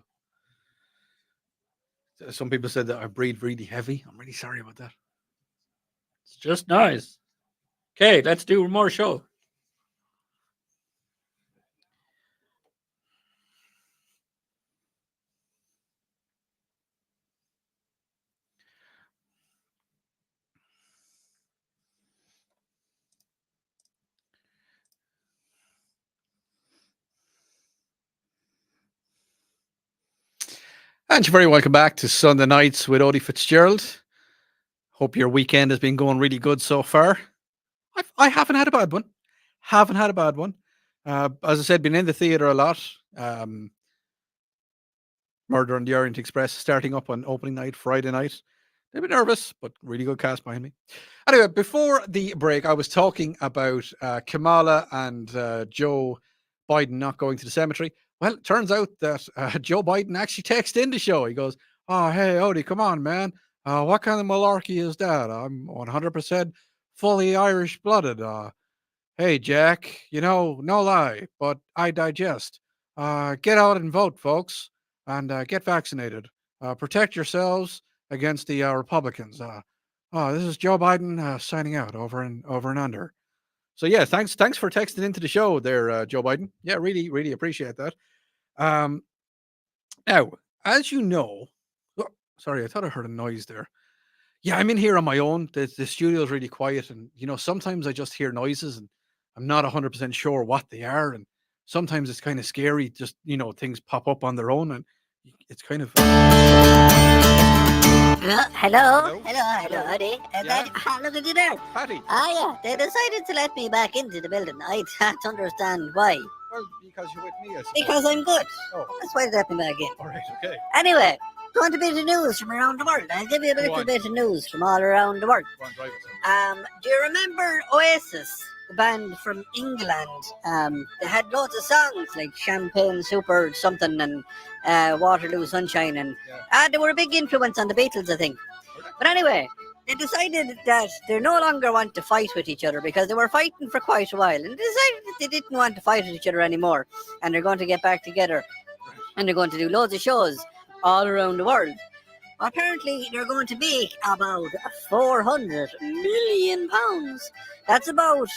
some people said that I breathe really heavy. I'm really sorry about that. It's just nice. Okay, let's do more show. And you're very welcome back to Sunday Nights with Odi Fitzgerald. Hope your weekend has been going really good so far. I haven't had a bad one. Haven't had a bad one. As I said, been in the theater a lot. Murder on the Orient Express starting up on opening night, Friday night. A bit nervous, but really good cast behind me. Anyway, before the break, I was talking about Kamala and Joe Biden not going to the cemetery. Well, it turns out that Joe Biden actually texted in the show. He goes, "Oh, hey, Odie, come on, man. What kind of malarkey is that? I'm 100% fully Irish blooded. Hey, Jack, no lie, but I digest. Get out and vote, folks, and get vaccinated. Protect yourselves against the Republicans. This is Joe Biden signing out over and under. So yeah, thanks for texting into the show there, Joe Biden. Yeah, really, really appreciate that. Um, Now, as you know, oh, sorry, I thought I heard a noise there. Yeah, I'm in here on my own. The studio is really quiet, and sometimes I just hear noises, and I'm not 100% sure what they are, and sometimes it's kind of scary. Just things pop up on their own, and it's kind of Hello, Hello? Hello? Eddie. Yeah? Look at you there. Patty? Yeah, they decided to let me back into the building. I can't understand why. Well, because you're with me, I suppose. Because I'm good. Oh, That's why they let me back in. all right, okay. Anyway, going to be the news from around the world. I'll give you a Go little on. bit of news from all around the world. Go on, drive us. Do you remember Oasis, the band from England? They had loads of songs like Champagne Super something and Waterloo Sunshine, and they were a big influence on the Beatles, I think. But anyway, they decided that they no longer want to fight with each other because they were fighting for quite a while, and they decided that they didn't want to fight with each other anymore, and they're going to get back together, and they're going to do loads of shows all around the world. Apparently, they're going to make about £400 million. That's about,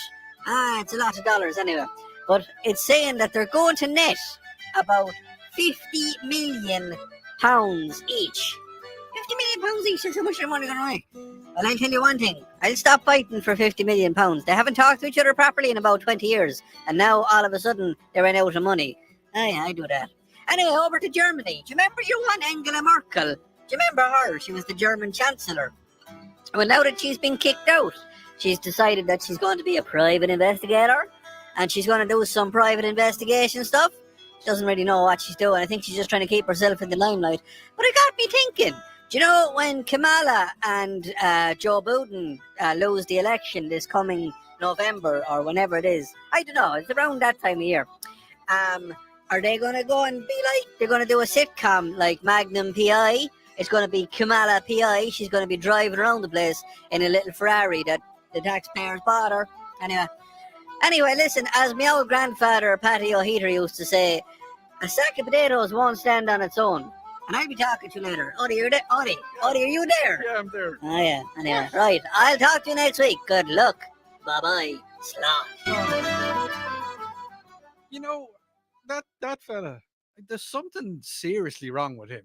it's a lot of dollars anyway. But it's saying that they're going to net about £50 million each. £50 million each, that's how much their money going to make. Well, I'll tell you one thing. I'll stop fighting for £50 million. They haven't talked to each other properly in about 20 years. And now, all of a sudden, they ran out of money. Oh, yeah, I do that. Anyway, over to Germany. Do you remember your one Angela Merkel? Do you remember her? She was the German Chancellor. Well, now that she's been kicked out, she's decided that she's going to be a private investigator, and she's going to do some private investigation stuff. She doesn't really know what she's doing. I think she's just trying to keep herself in the limelight. But it got me thinking, do you know when Kamala and Joe Biden lose the election this coming November or whenever it is? I don't know. It's around that time of year. Are they going to go and be like, they're going to do a sitcom like Magnum P.I.? It's going to be Kamala P.I. She's going to be driving around the place in a little Ferrari that the taxpayers bought her. Anyway, listen, as my old grandfather, Patty O'Heater, used to say, a sack of potatoes won't stand on its own. And I'll be talking to you later. Odi, you're there? Odi, are you there? Yeah, I'm there. Oh, yeah. Anyway, right. I'll talk to you next week. Good luck. Bye-bye. Slot. You know, that fella, there's something seriously wrong with him.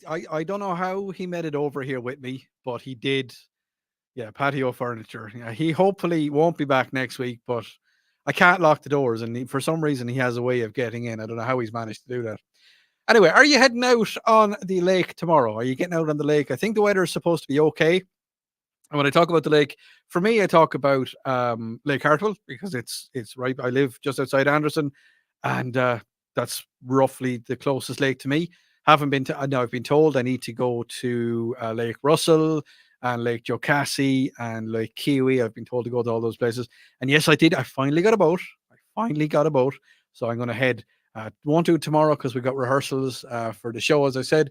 I don't know how he made it over here with me, but he did. Yeah, patio furniture. Yeah, he hopefully won't be back next week, but I can't lock the doors, and for some reason he has a way of getting in. I don't know how he's managed to do that. Anyway, are you heading out on the lake tomorrow? Are you getting out on the lake? I think the weather is supposed to be okay. And when I talk about the lake, for me, I talk about Lake Hartwell because it's right. I live just outside Anderson, and that's roughly the closest lake to me. Haven't been to. Now I've been told I need to go to Lake Russell and Lake Jocassee and Lake Kiwi. I've been told to go to all those places, and yes, I did. I finally got a boat. So I'm going to head. Won't do it tomorrow because we got rehearsals for the show, as I said.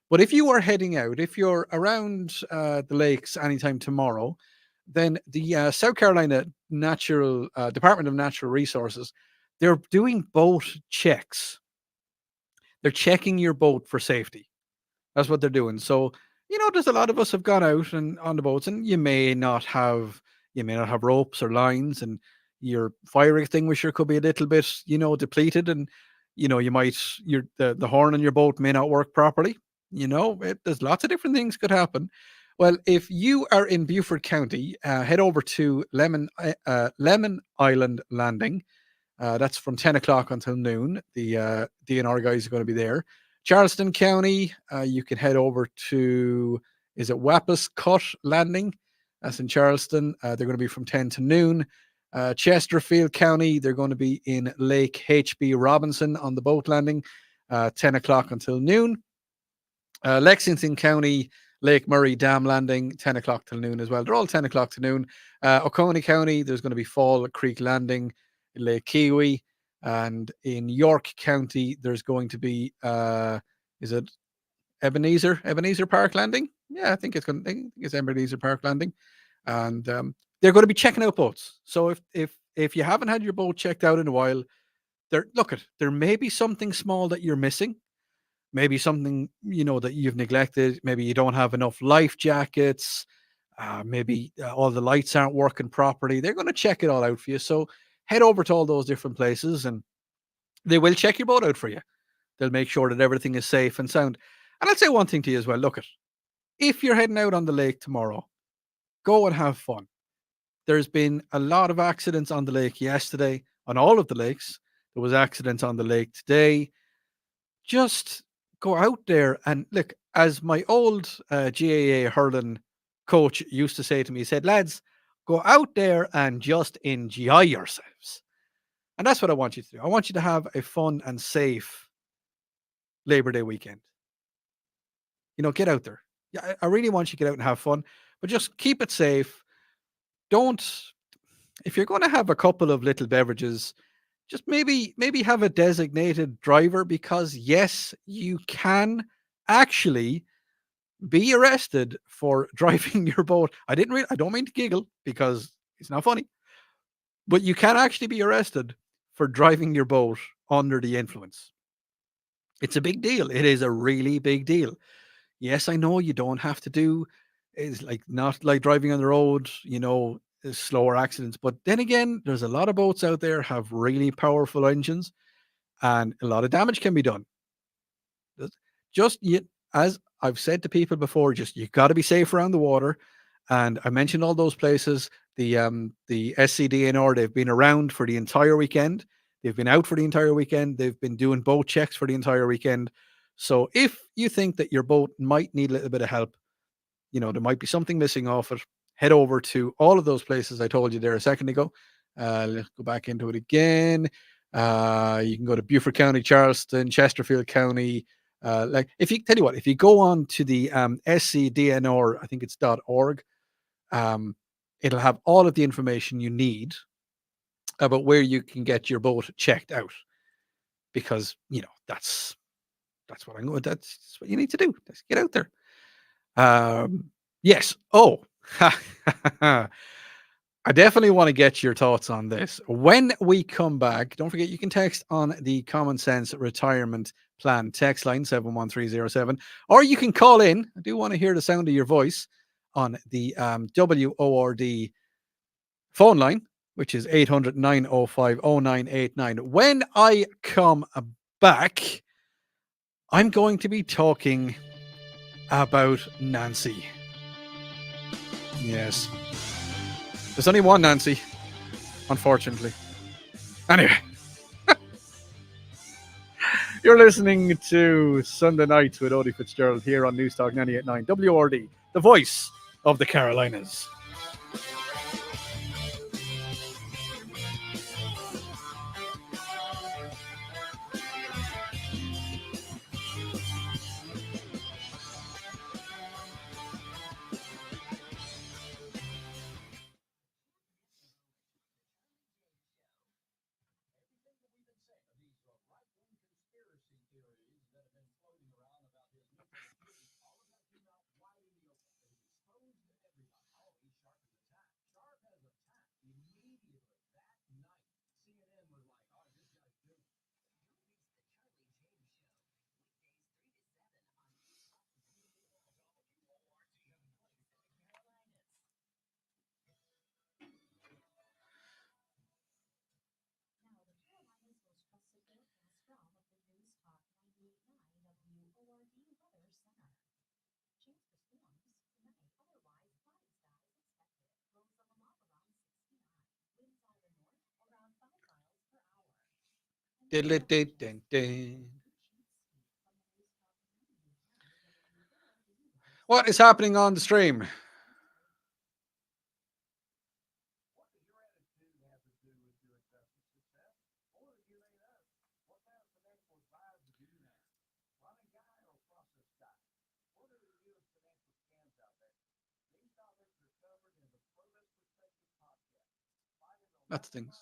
But if you are heading out, if you're around the lakes anytime tomorrow, then the South Carolina Natural Department of Natural Resources, they're doing boat checks. They're checking your boat for safety. That's what they're doing. So, there's a lot of us have gone out and on the boats, and you may not have ropes or lines, and your fire extinguisher could be a little bit, depleted, and the horn on your boat may not work properly. There's lots of different things could happen. Well, if you are in Beaufort County, head over to Lemon Island Landing. That's from 10 o'clock until noon. The DNR guys are going to be there. Charleston County, you can head over to, is it Wappus Cut Landing? That's in Charleston. They're going to be from 10 to noon. Chesterfield County, they're going to be in Lake H.B. Robinson on the boat landing, 10 o'clock until noon. Lexington County, Lake Murray Dam Landing, 10 o'clock till noon as well. They're all 10 o'clock to noon. Oconee County, there's going to be Fall Creek Landing, Lake Kiwi. And in York County, there's going to be, is it Ebenezer Park Landing? Yeah, I think it's Ebenezer Park Landing. And they're going to be checking out boats. So if you haven't had your boat checked out in a while, there may be something small that you're missing. Maybe something, that you've neglected. Maybe you don't have enough life jackets. Maybe all the lights aren't working properly. They're going to check it all out for you. So head over to all those different places and they will check your boat out for you. They'll make sure that everything is safe and sound. And I'll say one thing to you as well. If you're heading out on the lake tomorrow, go and have fun. There's been a lot of accidents on the lake yesterday, on all of the lakes. There was accidents on the lake today. Just go out there and look. As my old GAA hurling coach used to say to me, he said, "Lads, go out there and just enjoy yourselves." And that's what I want you to do. I want you to have a fun and safe Labor Day weekend. Get out there. Yeah, I really want you to get out and have fun, but just keep it safe. Don't If you're going to have a couple of little beverages, just maybe have a designated driver, because yes, you can actually be arrested for driving your boat. I don't mean to giggle because it's not funny, but you can actually be arrested for driving your boat under the influence. It's a big deal. It is a really big deal. Yes, I know you don't have to do is like not like driving on the road, slower accidents. But then again, there's a lot of boats out there have really powerful engines, and a lot of damage can be done. Just just you, as I've said to people before, just you got to be safe around the water. And I mentioned all those places. The SCDNR, they've been around for the entire weekend. They've been out for the entire weekend. They've been doing boat checks for the entire weekend. So if you think that your boat might need a little bit of help, there might be something missing off it, head over to all of those places I told you there a second ago. Let's go back into it again. You can go to Beaufort County, Charleston, Chesterfield County. Like if you tell you what, if you go on to the SCDNR, I think it's .org, um, it'll have all of the information you need about where you can get your boat checked out, because that's what I'm going. That's what you need to do. Let's get out there. Yes. Oh, I definitely want to get your thoughts on this. When we come back, don't forget you can text on the Common Sense Retirement Plan text line 71307, or you can call in. I do want to hear the sound of your voice on the WORD phone line, which is 800-905-0989. When I come back, I'm going to be talking about Nancy. Yes. There's only one Nancy, unfortunately. Anyway, you're listening to Sunday Nights with Odi Fitzgerald here on News Talk 98.9 WRD, the voice of the Carolinas. What is happening on the stream? That's things.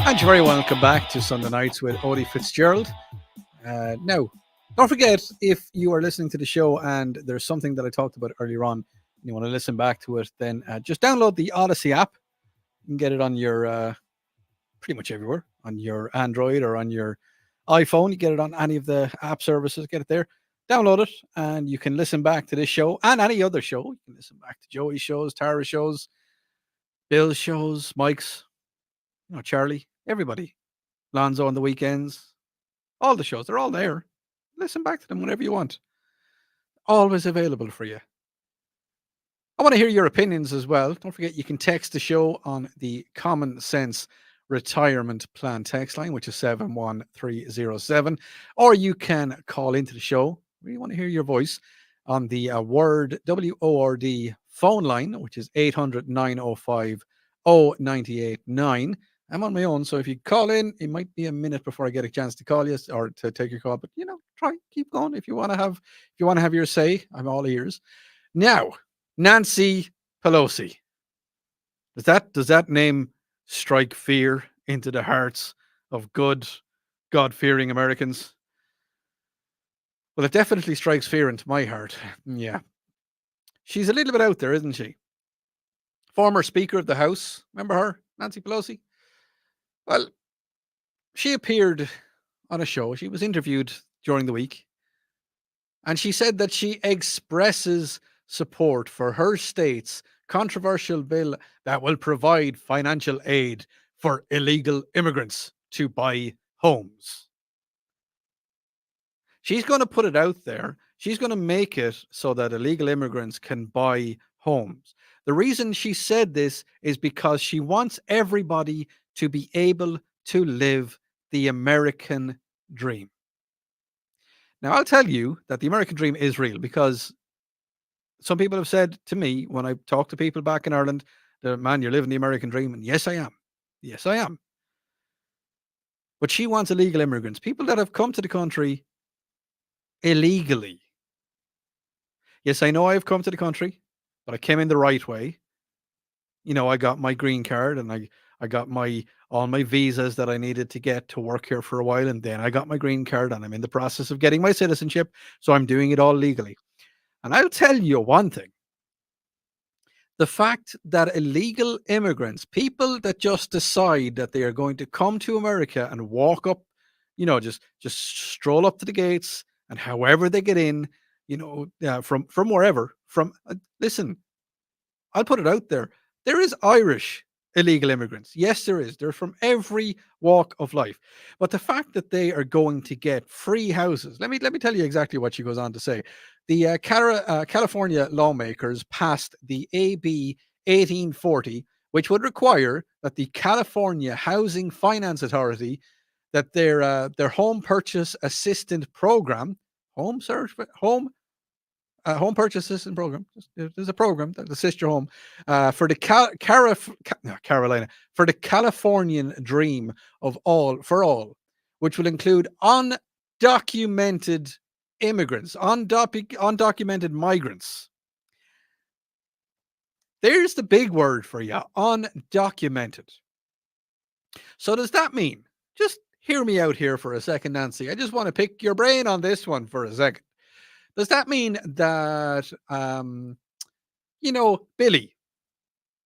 And you're very welcome back to Sunday Nights with Odi Fitzgerald. Now, don't forget, if you are listening to the show and there's something that I talked about earlier on, and you want to listen back to it, then just download the Odyssey app. You can get it on your pretty much everywhere, on your Android or on your iPhone. You get it on any of the app services. Get it there. Download it, and you can listen back to this show and any other show. You can listen back to Joey's shows, Tara's shows, Bill's shows, Mike's, Charlie, everybody, Lonzo on the weekends, all the shows. They're all there. Listen back to them whenever you want. Always available for you. I want to hear your opinions as well. Don't forget, you can text the show on the Common Sense Retirement Plan text line, which is 71307, or you can call into the show. We want to hear your voice on the Word WORD phone line, which is 800 905 0989. I'm on my own, so if you call in, it might be a minute before I get a chance to call you or to take your call. But try, keep going if you want to have your say. I'm all ears. Now, Nancy Pelosi. Does that name strike fear into the hearts of good, God-fearing Americans? Well, it definitely strikes fear into my heart. Yeah. She's a little bit out there, isn't she? Former Speaker of the House. Remember her, Nancy Pelosi? Well, she appeared on a show. She was interviewed during the week. And she said that she expresses support for her state's controversial bill that will provide financial aid for illegal immigrants to buy homes. She's going to put it out there. She's going to make it so that illegal immigrants can buy homes. The reason she said this is because she wants everybody to be able to live the American dream. Now, I'll tell you that the American dream is real, because some people have said to me when I talk to people back in Ireland, man, you're living the American dream. And yes, I am. Yes, I am. But she wants illegal immigrants, people that have come to the country illegally. Yes, I know I've come to the country, but I came in the right way. I got my green card, and I got all my visas that I needed to get to work here for a while. And then I got my green card, and I'm in the process of getting my citizenship. So I'm doing it all legally. And I'll tell you one thing. The fact that illegal immigrants, people that just decide that they are going to come to America and walk up, just stroll up to the gates, and however they get in, from wherever, listen, I'll put it out there. There is Irish illegal immigrants. Yes, there is. They're from every walk of life. But the fact that they are going to get free houses, let me tell you exactly what she goes on to say. The California lawmakers passed the AB 1840, which would require that the California Housing Finance Authority, that their home purchase assistant program, home purchase assistance program. There's a program that assists your home for the Carolina, for the Californian dream of all for all, which will include undocumented immigrants, undocumented migrants. There's the big word for you: undocumented. So does that mean? Just hear me out here for a second, Nancy. I just want to pick your brain on this one for a second. Does that mean that, Billy,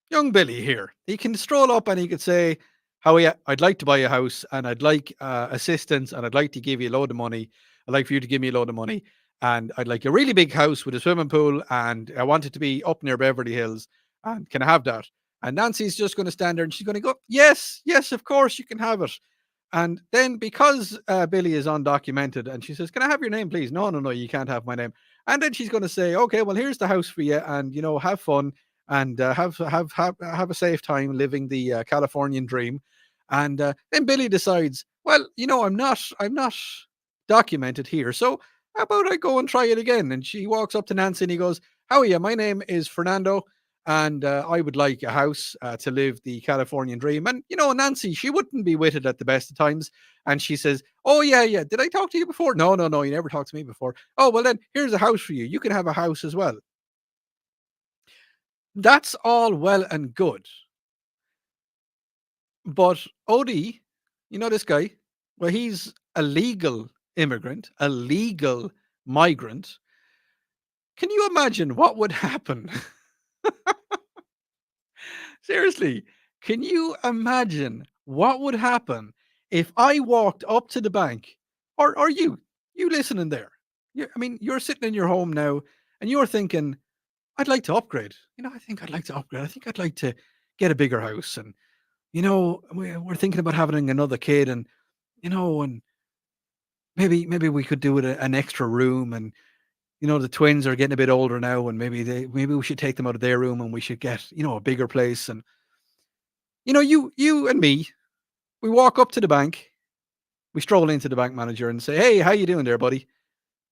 young Billy here, he can stroll up and he could say, "How are you? I'd like to buy a house and I'd like assistance and I'd like to give you a load of money. I'd like for you to give me a load of money and I'd like a really big house with a swimming pool and I want it to be up near Beverly Hills. And can I have that?" And Nancy's just going to stand there and she's going to go, "Yes, yes, of course you can have it." And then because Billy is undocumented and she says, "Can I have your name, please?" "No, no, no, you can't have my name." And then she's going to say, "Okay, well, here's the house for you. And, have fun and have a safe time living the Californian dream." And then Billy decides, "Well, I'm not documented here. So how about I go and try it again?" And she walks up to Nancy and he goes, "How are you? My name is Fernando. And I would like a house to live the Californian dream." And, Nancy, she wouldn't be with it at the best of times. And she says, "Oh, yeah, yeah. Did I talk to you before?" "No, no, no. You never talked to me before." "Oh, well, then here's a house for you. You can have a house as well." That's all well and good. But Odie, this guy, well, he's a legal immigrant, a legal migrant. Can you imagine what would happen? Seriously, can you imagine what would happen if I walked up to the bank, or you listening there? You're sitting in your home now, and you're thinking, "I'd like to upgrade. I think I'd like to upgrade. I think I'd like to get a bigger house, and we're thinking about having another kid, and maybe we could do it an extra room, and the twins are getting a bit older now, and maybe we should take them out of their room, and we should get a bigger place, and." You and me, we walk up to the bank, we stroll into the bank manager and say, "Hey, how you doing there, buddy?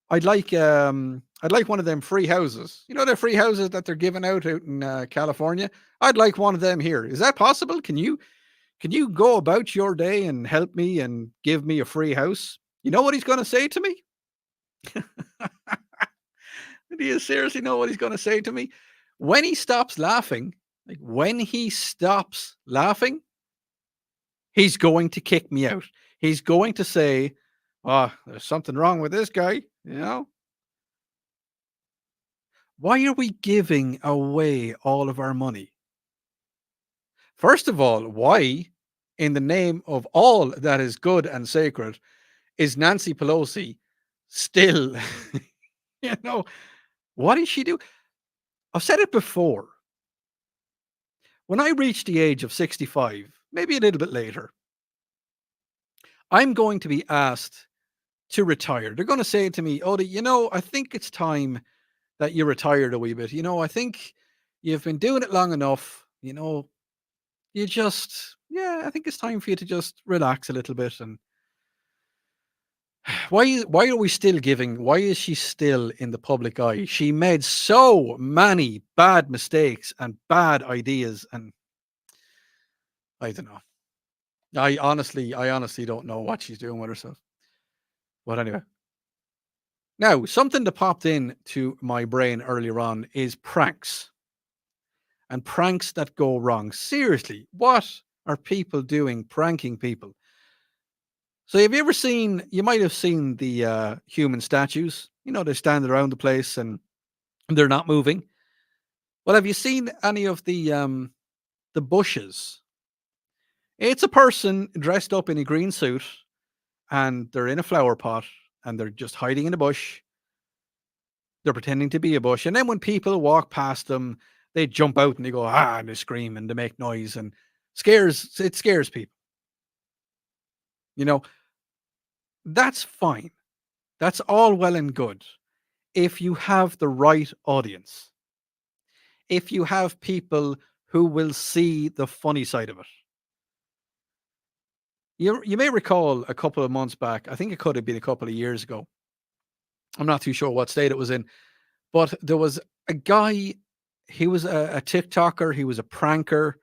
I'd like one of them free houses. They're free houses that they're giving out in California. I'd like one of them here. Is that possible? Can you go about your day and help me and give me a free house?" You know what he's going to say to me? Do you seriously know what he's going to say to me? When he stops laughing, like when he stops laughing, he's going to kick me out. He's going to say, "Oh, there's something wrong with this guy." Why are we giving away all of our money? First of all, why, in the name of all that is good and sacred, is Nancy Pelosi still, you know, what did she do? I've said it before. When I reach the age of 65, maybe a little bit later, I'm going to be asked to retire. They're going to say to me, "Odi, I think it's time that you retired a wee bit. I think you've been doing it long enough. Yeah, I think it's time for you to just relax a little bit." And why are we still giving? Why is she still in the public eye? She made so many bad mistakes and bad ideas, and I don't know. I honestly don't know what she's doing with herself. But anyway, now something that popped in to my brain earlier on is pranks. And pranks that go wrong. Seriously, what are people doing pranking people? So have you ever seen, you might have seen the human statues, they stand around the place and they're not moving. Well, have you seen any of the bushes? It's a person dressed up in a green suit and they're in a flower pot and they're just hiding in a bush. They're pretending to be a bush. And then when people walk past them, they jump out and they go, ah, and they scream and they make noise and it scares people. You know, that's fine. That's all well and good if you have the right audience. If you have people who will see the funny side of it. You may recall a couple of months back, I think it could have been a couple of years ago. I'm not too sure what state it was in, but there was a guy, he was a TikToker, he was a pranker,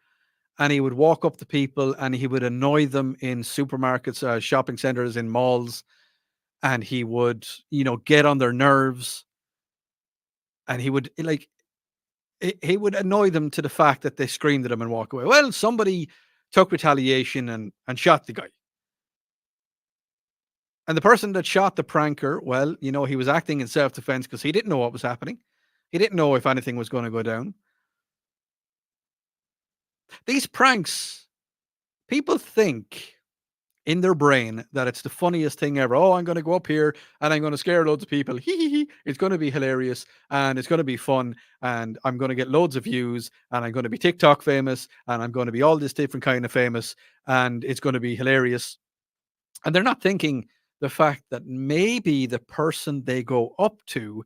and he would walk up to people and he would annoy them in supermarkets, shopping centers, in malls, and he would, get on their nerves, and he would like he would annoy them to the fact that they screamed at him and walk away. Well, somebody took retaliation and shot the guy. And the person that shot the pranker, well, he was acting in self-defense because he didn't know what was happening. He didn't know if anything was going to go down. These pranks, people think in their brain that it's the funniest thing ever. Oh, I'm going to go up here and I'm going to scare loads of people. Hee hee hee. It's going to be hilarious and it's going to be fun and I'm going to get loads of views and I'm going to be TikTok famous and I'm going to be all this different kind of famous and it's going to be hilarious. And they're not thinking the fact that maybe the person they go up to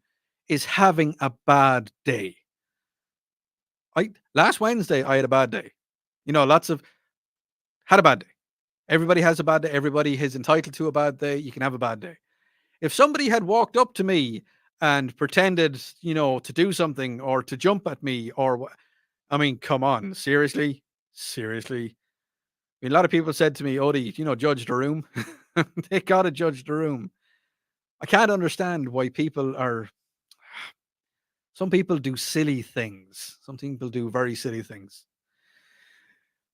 is having a bad day. Last Wednesday I had a bad day. Had a bad day. Everybody has a bad day. Everybody is entitled to a bad day. You can have a bad day. If somebody had walked up to me and pretended, to do something or to jump at me come on, seriously? Seriously? A lot of people said to me, Odi, judge the room. They got to judge the room. I can't understand why some people do silly things. Some people do very silly things.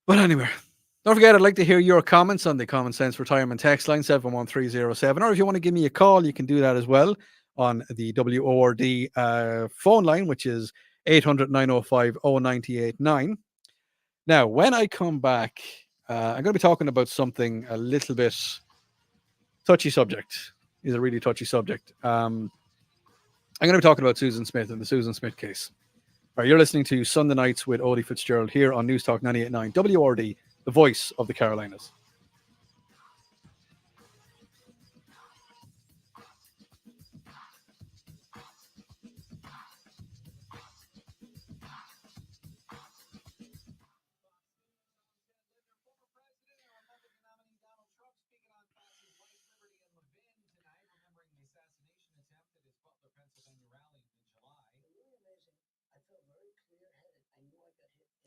But anyway, don't forget, I'd like to hear your comments on the Common Sense Retirement text line 71307. Or if you want to give me a call, you can do that as well on the WORD phone line, which is 800 905 0989. Now, when I come back, I'm going to be talking about something a little bit touchy subject. Is a really touchy subject. I'm going to be talking about Susan Smith and the Susan Smith case. All right, you're listening to Sunday Nights with Odi Fitzgerald here on News Talk 98.9 WRD, the voice of the Carolinas.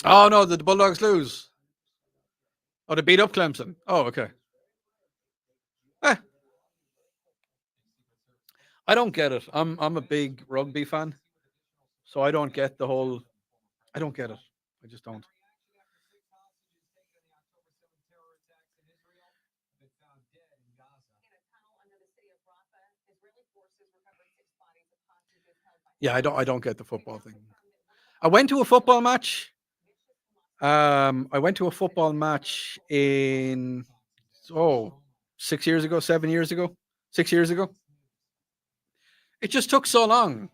Oh no, the Bulldogs lose. Oh, they beat up Clemson. Oh, okay. Eh, I don't get it. I'm a big rugby fan, so I don't get the whole. I don't get it. I just don't. Yeah, I don't get the football thing. I went to a football match. I went to a football match in oh 6 years ago, 7 years ago, 6 years ago. It just took so long.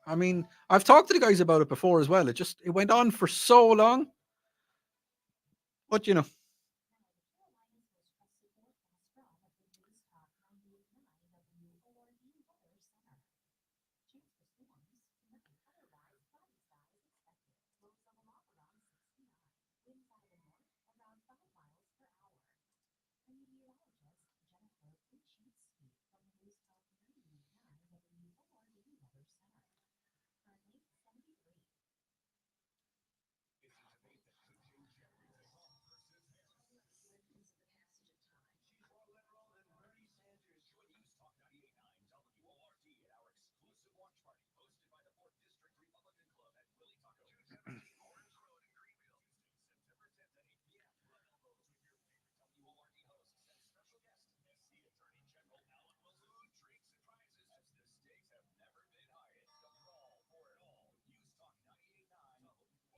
I mean, I've talked to the guys about it before as well. It went on for so long. But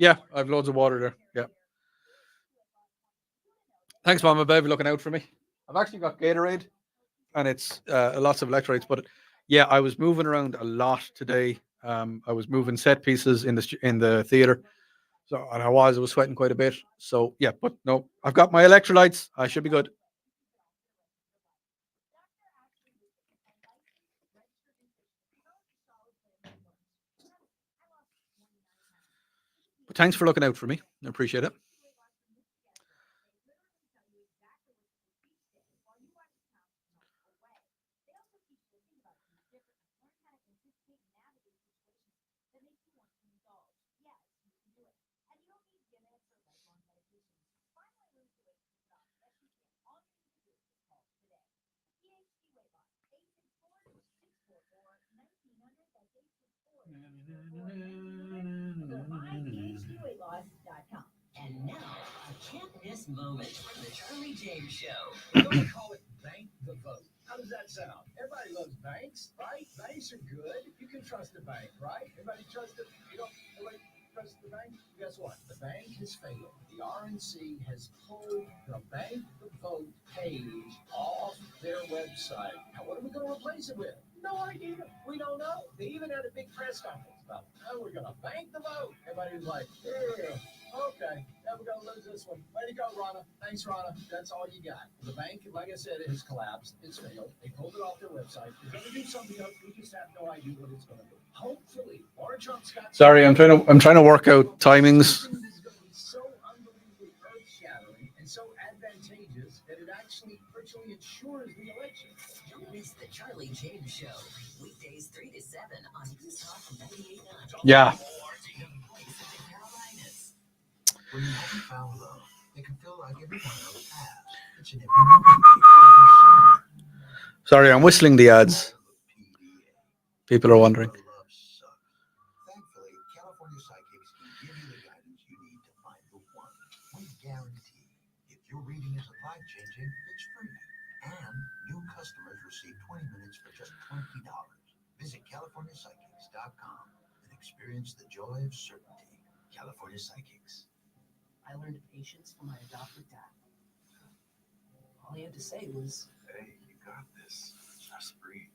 yeah, I've loads of water there. Yeah. Thanks, Mama Bev, looking out for me. I've actually got Gatorade and it's lots of electrolytes. But yeah, I was moving around a lot today. I was moving set pieces in the theater, so and I was sweating quite a bit. So yeah, but no, I've got my electrolytes. I should be good. But thanks for looking out for me. I appreciate it. And now, a can't miss moment from the Charlie James Show. We're going to call it Bank the Vote. How does that sound? Everybody loves banks, right? Banks are good. You can trust a bank, right? Everybody trusts it. You know, everybody trusts the bank. Guess what? The bank has failed. The RNC has pulled the Bank the Vote page off their website. Now, what are we going to replace it with? No idea. We don't know. They even had a big press conference about, oh, we're going to bank the vote. Everybody was like, yeah. Okay, yeah, we're going to lose this one. Way to go, Rana. Thanks, Rana. That's all you got. The bank, like I said, it has collapsed. It's failed. They pulled it off their website. They're going to do something else. We just have no idea what it's going to do. Hopefully, Laura Trump's got. Sorry, I'm trying to work out timings. This is going to be so unbelievably earth-shattering and so advantageous that it actually virtually ensures the election. Don't miss the Charlie James Show. Weekdays 3 to 7 on News Talk 98.9. Yeah. When you haven't found love, it can feel like everyone else has. It's an everyone. Sorry, I'm whistling the ads. People are wondering. Thankfully, California Psychics can give you the guidance you need to find the one. We guarantee if your reading isn't life-changing, it's free. And new customers receive 20 minutes for just $20. Visit CaliforniaPsychics.com and experience the joy of certainty. California Psychics. I learned patience from my adopted dad. All he had to say was, "Hey, you got this. Just breathe."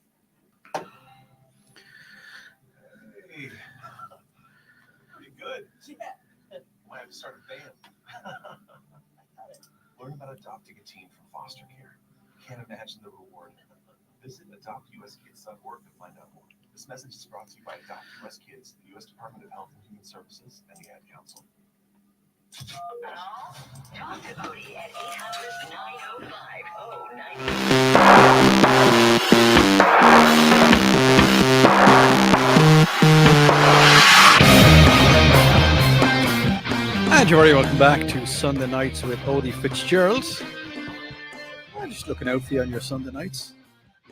Hey, pretty good. Yeah. Might have to start a band. Learn about adopting a teen from foster care. Can't imagine the reward. Visit adoptuskids.org to find out more. This message is brought to you by Adopt US Kids, the U.S. Department of Health and Human Services, and the Ad Council. Talk to Odi at 800-905-0990. And you're very welcome back to Sunday Nights with Odi Fitzgerald. I'm just looking out for you on your Sunday nights.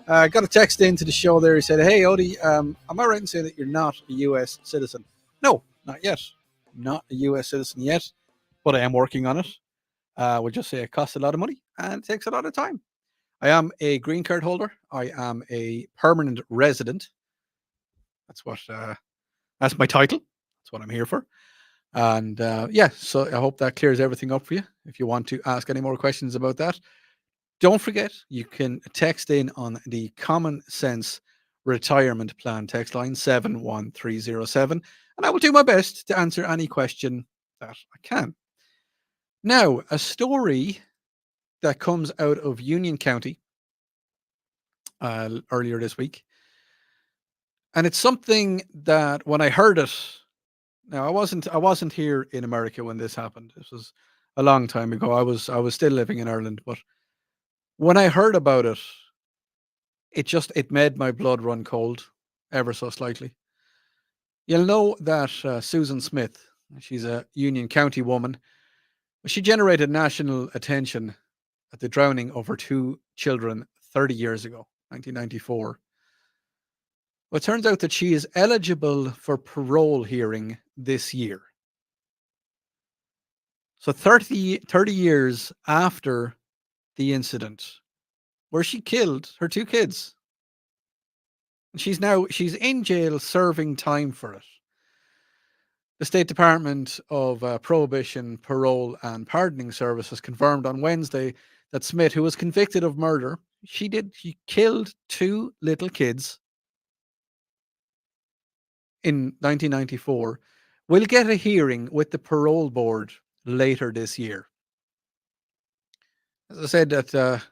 I got a text into the show there. He said, "Hey, Odi, am I right in saying that you're not a U.S. citizen?" No, not yet. Not a U.S. citizen yet, but I am working on it. We'll just say it costs a lot of money and it takes a lot of time. I am a green card holder. I am a permanent resident. That's what. That's my title. That's what I'm here for. And yeah, so I hope that clears everything up for you. If you want to ask any more questions about that, don't forget you can text in on the Common Sense Retirement Plan text line 71307, and I will do my best to answer any question that I can. Now, a story that comes out of Union County earlier this week, and it's something that when I heard it, now I wasn't here in America when this happened. This was a long time ago. I was still living in Ireland, but when I heard about it, it made my blood run cold ever so slightly. You'll know that Susan Smith, she's a Union County woman. She generated national attention at the drowning of her two children 30 years ago, 1994. Well, it turns out that she is eligible for parole hearing this year. So 30 years after the incident where she killed her two kids. She's in jail serving time for it. The State Department of Prohibition, Parole and Pardoning Services confirmed on Wednesday that Smith, who was convicted of murder, she killed two little kids in 1994 will get a hearing with the parole board later this year. As I said, that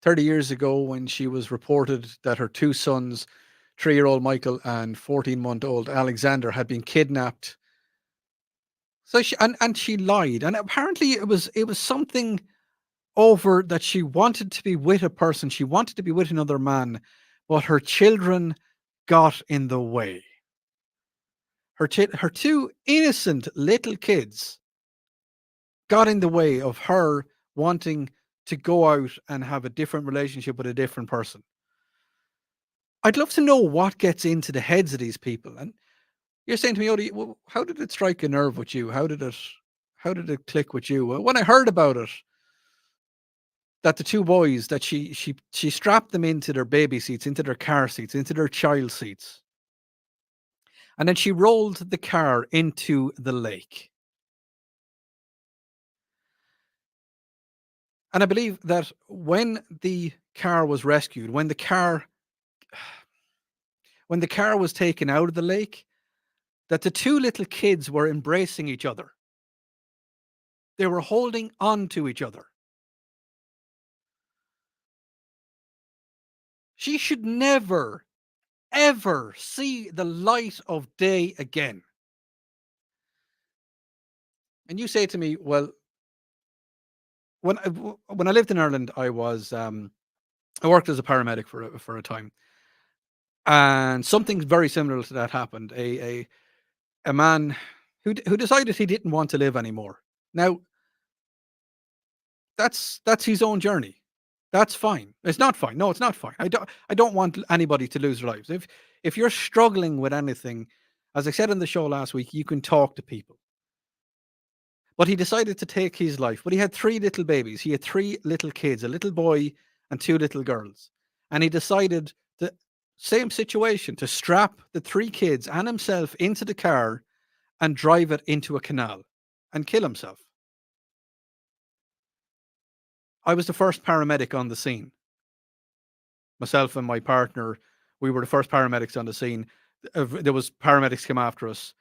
30 years ago, when she was reported that her two sons, 3-year-old Michael and 14-month-old Alexander, had been kidnapped. So and she lied, and apparently it was something over that she wanted to be with a person, she wanted to be with another man, but her children got in the way. Her two innocent little kids got in the way of her wanting to go out and have a different relationship with a different person. I'd love to know what gets into the heads of these people. And you're saying to me, Odi, well, how did it strike a nerve with you? How did it click with you? Well, when I heard about it, that the two boys, that she strapped them into their baby seats, into their car seats, into their child seats, and then she rolled the car into the lake. And I believe that when the car was rescued, when the car was taken out of the lake, that the two little kids were embracing each other. They were holding on to each other. She should never, ever see the light of day again. And you say to me, well, when I lived in Ireland, I worked as a paramedic for a time, and something very similar to that happened. A man who decided he didn't want to live anymore. Now, that's his own journey. That's fine. It's not fine. No, it's not fine. I don't want anybody to lose their lives. If you're struggling with anything, as I said in the show last week, you can talk to people. But he decided to take his life. But he had three little babies. He had three little kids, a little boy and two little girls. And he decided, the same situation, to strap the three kids and himself into the car and drive it into a canal and kill himself. I was the first paramedic on the scene. Myself and my partner, we were the first paramedics on the scene. There was paramedics came after us,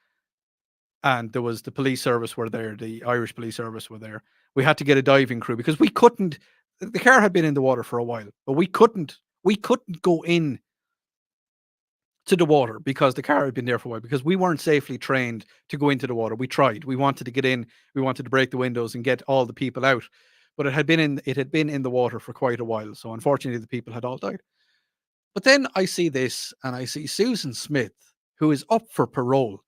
and there was the police service were there, the Irish police service were there. We had to get a diving crew because we couldn't. The car had been in the water for a while, but we couldn't go in to the water because the car had been there for a while, because we weren't safely trained to go into the water. We tried. We wanted to get in. We wanted to break the windows and get all the people out, but it had been in the water for quite a while. So unfortunately, the people had all died. But then I see this, and I see Susan Smith, who is up for parole.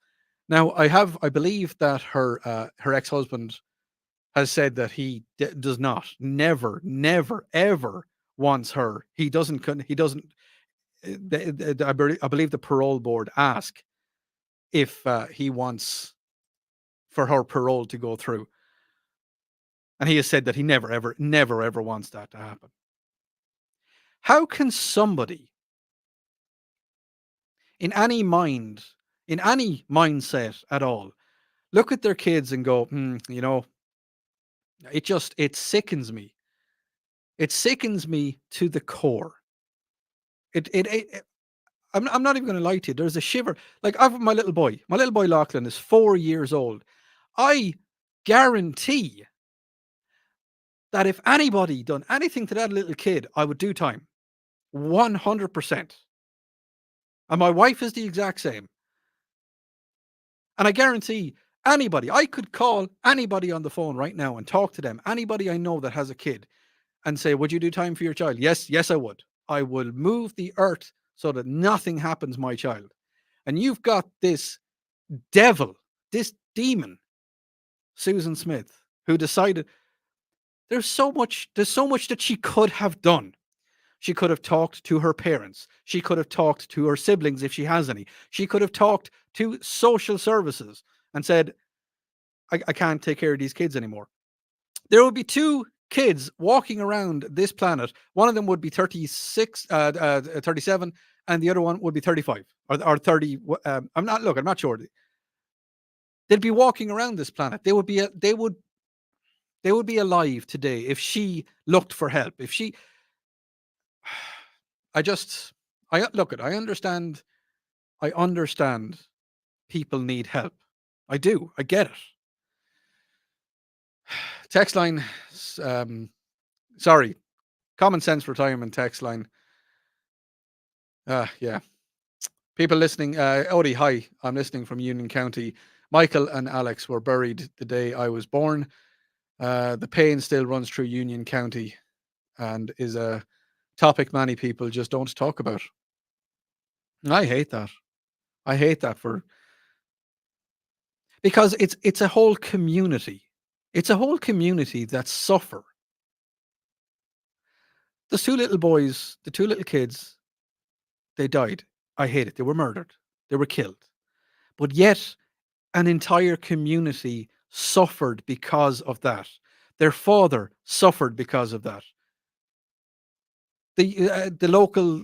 Now, I believe that her ex-husband has said that he does not, never, never, ever wants her. He doesn't. I believe the parole board ask if he wants for her parole to go through, and he has said that he never, ever, never, ever wants that to happen. How can somebody in any mindset at all, look at their kids and go, it sickens me. It sickens me to the core. I'm not even going to lie to you. There's a shiver. Like, I've my little boy. My little boy Lachlan is 4 years old. I guarantee that if anybody done anything to that little kid, I would do time. 100%. And my wife is the exact same. And I guarantee anybody, I could call anybody on the phone right now and talk to them, anybody I know that has a kid, and say, would you do time for your child? Yes, I would. I will move the earth so that nothing happens to my child. And you've got this devil, this demon, Susan Smith, who decided there's so much that she could have done. She could have talked to her parents. She could have talked to her siblings if she has any. She could have talked to social services and said, I can't take care of these kids anymore. There would be two kids walking around this planet. One of them would be 37, and the other one would be 35 or 30. I'm not sure. They'd be walking around this planet. They would be alive today if she looked for help. If she, I understand I understand people need help. I do. I get it. Text line, sorry, common sense retirement text line. Yeah. People listening, Odie, hi. I'm listening from Union County. Michael and Alex were buried the day I was born. The pain still runs through Union County and is a topic many people just don't talk about. And I hate that. I hate that because it's a whole community. It's a whole community that suffer. Those two little boys, the two little kids, they died. I hate it. They were murdered. They were killed. But yet an entire community suffered because of that. Their father suffered because of that. The local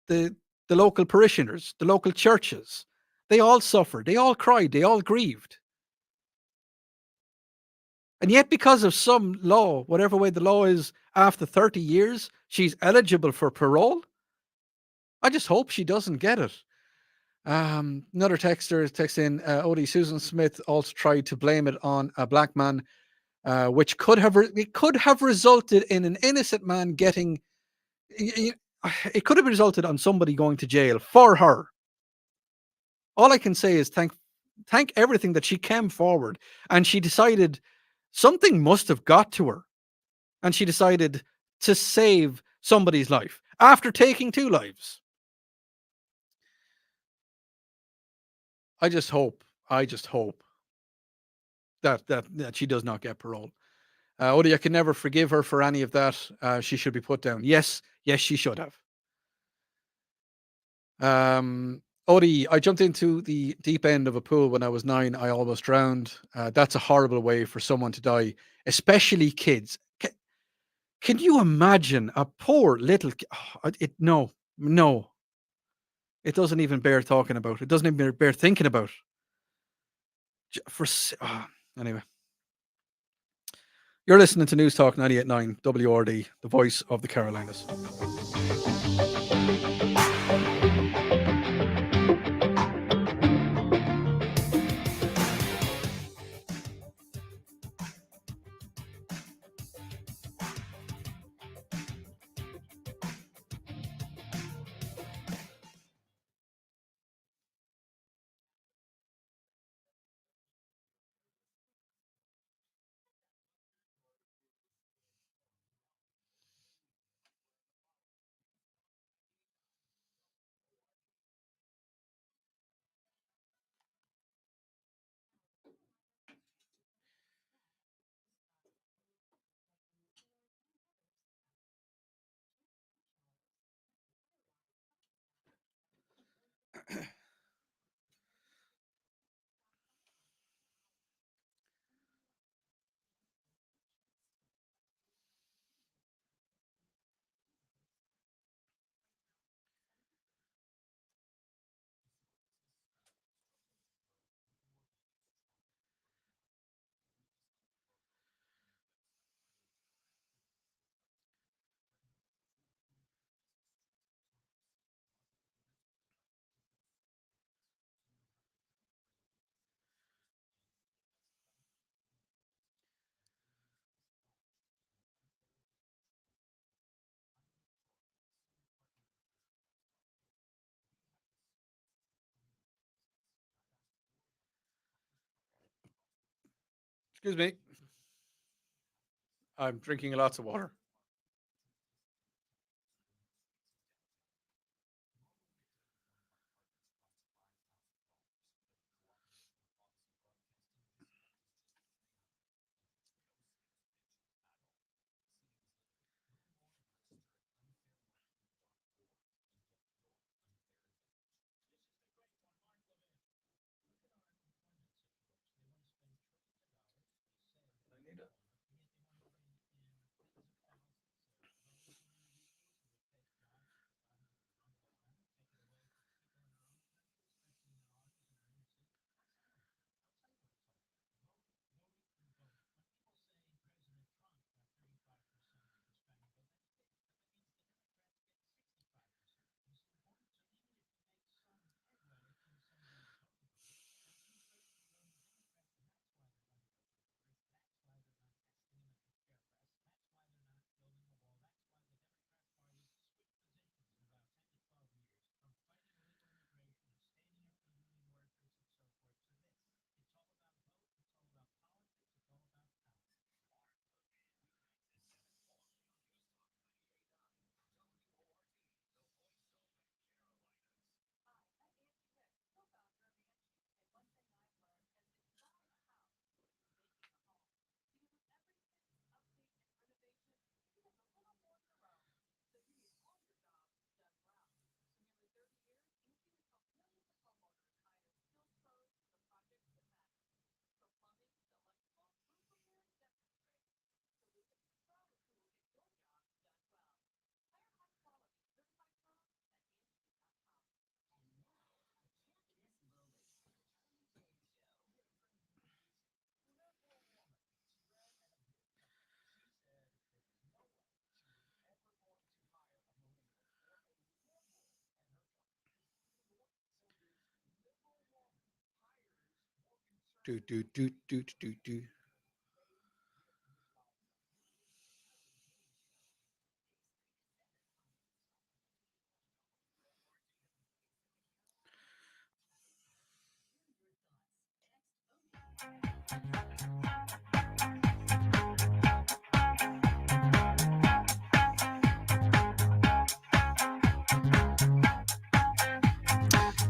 the the local parishioners, the local churches, they all suffered. They all cried. They all grieved. And yet, because of some law, whatever way the law is, after 30 years, she's eligible for parole. I just hope she doesn't get it. Another texter texts in, Odie, Susan Smith also tried to blame it on a black man, which it could have resulted in an innocent man getting. It could have resulted on somebody going to jail for her. All I can say is thank everything that she came forward and she decided something must have got to her, and she decided to save somebody's life after taking two lives. I just hope that she does not get parole. Odie, I can never forgive her for any of that. She should be put down. Yes, she should have. Odie, I jumped into the deep end of a pool when I was 9. I almost drowned. That's a horrible way for someone to die, especially kids. Can you imagine a poor little? No. It doesn't even bear talking about. It doesn't even bear thinking about. Anyway, you're listening to News Talk 98.9 WRD, the voice of the Carolinas. Excuse me. I'm drinking lots of water. Do, do, do, do, do, do.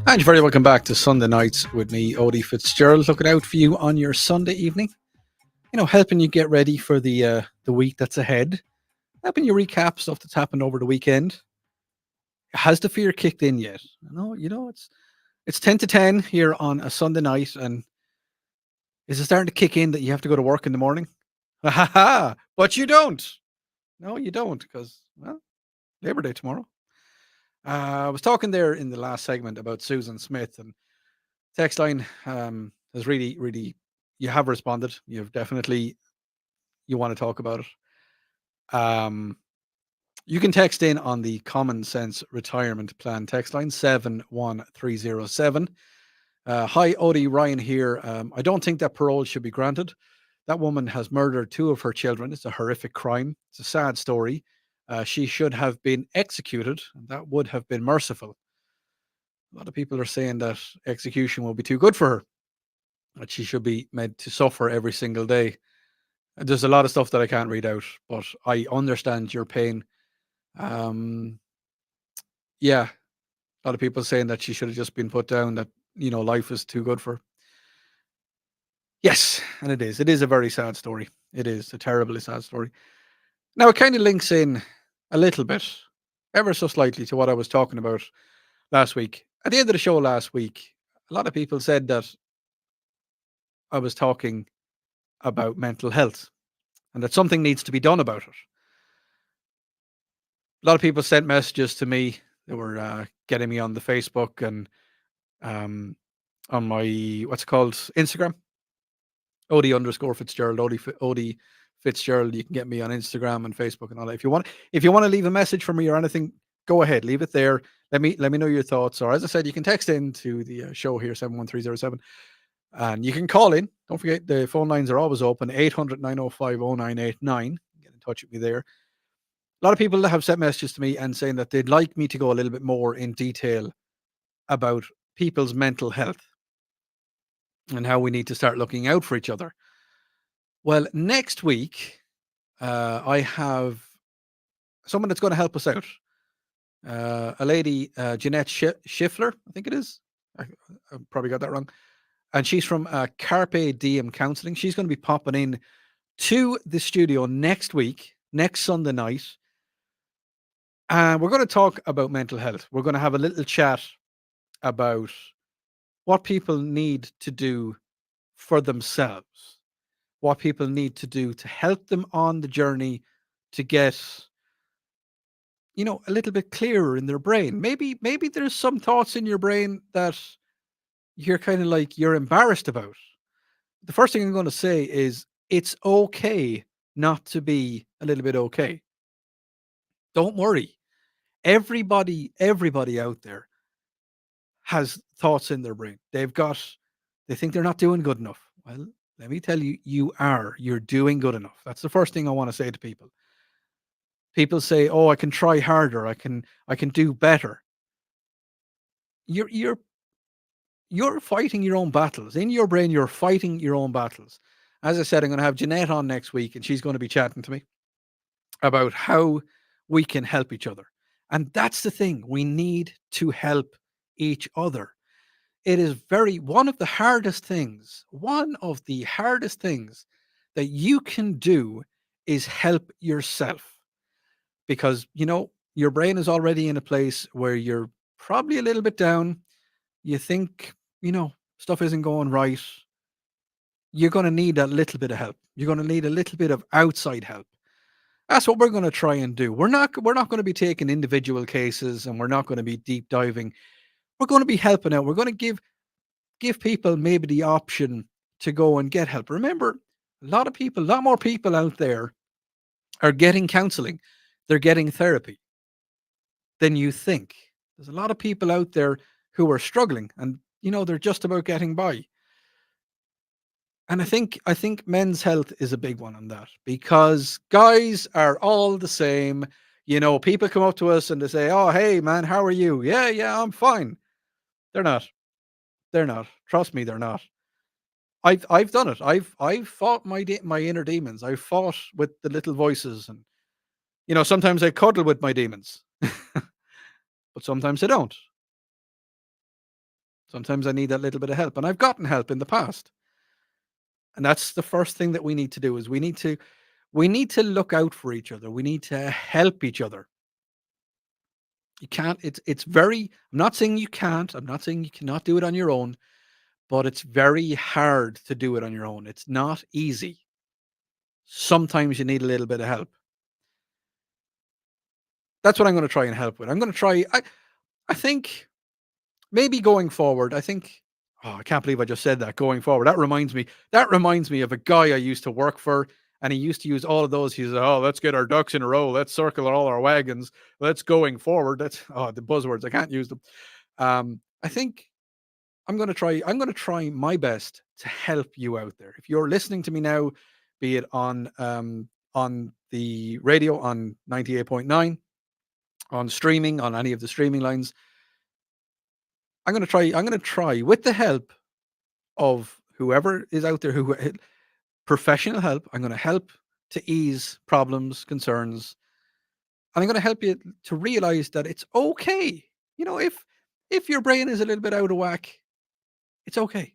And you're very welcome back to Sunday Nights with me, Odi Fitzgerald, looking out for you on your Sunday evening. Helping you get ready for the week that's ahead, helping you recap stuff that's happened over the weekend. Has the fear kicked in yet? No, it's 10 to 10 here on a Sunday night, and is it starting to kick in that you have to go to work in the morning? Ha ha ha! But you don't. No, you don't, because well, Labor Day tomorrow. I was talking there in the last segment about Susan Smith, and text line has really, really, you have responded. You've definitely, you want to talk about it. You can text in on the Common Sense Retirement Plan text line 71307. Hi, Odie, Ryan here. I don't think that parole should be granted. That woman has murdered two of her children. It's a horrific crime. It's a sad story. She should have been executed. That would have been merciful. A lot of people are saying that execution will be too good for her, that she should be made to suffer every single day. There's a lot of stuff that I can't read out, but I understand your pain. Um, yeah, a lot of people saying that she should have just been put down, that, life is too good for her. Yes, and it is. It is a very sad story. It is a terribly sad story. Now, it kind of links in a little bit, ever so slightly, to what I was talking about last week. At the end of the show last week, a lot of people said that I was talking about mental health and that something needs to be done about it. A lot of people sent messages to me. They were getting me on the Facebook and um, on my, what's it called, Instagram, Odi_Fitzgerald, Odi Fitzgerald. You can get me on Instagram and Facebook and all that. If you want to leave a message for me or anything, go ahead, leave it there. Let me know your thoughts. Or as I said, you can text in to the show here 71307, and you can call in. Don't forget the phone lines are always open 800-905-0989. Get in touch with me there. A lot of people have sent messages to me and saying that they'd like me to go a little bit more in detail about people's mental health and how we need to start looking out for each other. Well, next week, I have someone that's going to help us out. A lady, Jeanette Schiffler, I think it is. I probably got that wrong. And she's from Carpe Diem Counseling. She's going to be popping in to the studio next week, next Sunday night. And we're going to talk about mental health. We're going to have a little chat about what people need to do for themselves, what people need to do to help them on the journey to get, a little bit clearer in their brain. Maybe there's some thoughts in your brain that you're kind of like you're embarrassed about. The first thing I'm going to say is it's okay not to be a little bit okay. Don't worry. Everybody out there has thoughts in their brain. They think they're not doing good enough. Well, let me tell you, you're doing good enough. That's the first thing I want to say to people. People say, "Oh, I can try harder. I can do better." You're fighting your own battles. In your brain, you're fighting your own battles. As I said, I'm going to have Jeanette on next week, and she's going to be chatting to me about how we can help each other. And that's the thing. We need to help each other. It is one of the hardest things that you can do is help yourself, because, your brain is already in a place where you're probably a little bit down. You think, stuff isn't going right. You're going to need a little bit of help. You're going to need a little bit of outside help. That's what we're going to try and do. We're not going to be taking individual cases, and we're not going to be deep diving. We're going to be helping out. We're going to give people maybe the option to go and get help. Remember, a lot more people out there are getting counseling. They're getting therapy than you think. There's a lot of people out there who are struggling, and they're just about getting by. And I think men's health is a big one on that because guys are all the same. People come up to us and they say, "Oh, hey man, how are you?" "Yeah, yeah, I'm fine." They're not. They're not. Trust me, they're not. I've done it. I've fought my inner demons. I've fought with the little voices, and sometimes I cuddle with my demons, but sometimes I don't. Sometimes I need that little bit of help, and I've gotten help in the past. And that's the first thing that we need to do is we need to look out for each other. We need to help each other. You can't it's very I'm not saying you can't. I'm not saying you cannot do it on your own, but it's very hard to do it on your own. It's not easy. Sometimes you need a little bit of help. That's what I'm going to try and help with. I'm going to try I think maybe going forward, I think oh, I can't believe I just said that going forward. That reminds me of a guy I used to work for, and he used to use all of those. He said, "Oh, let's get our ducks in a row. Let's circle all our wagons. Let's going forward." That's the buzzwords. I can't use them. I think I'm going to try my best to help you out there. If you're listening to me now, be it on the radio on 98.9, on streaming on any of the streaming lines, I'm going to try with the help of whoever is out there who professional help. I'm going to help to ease problems, concerns, and I'm going to help you to realize that it's okay. If your brain is a little bit out of whack, it's okay.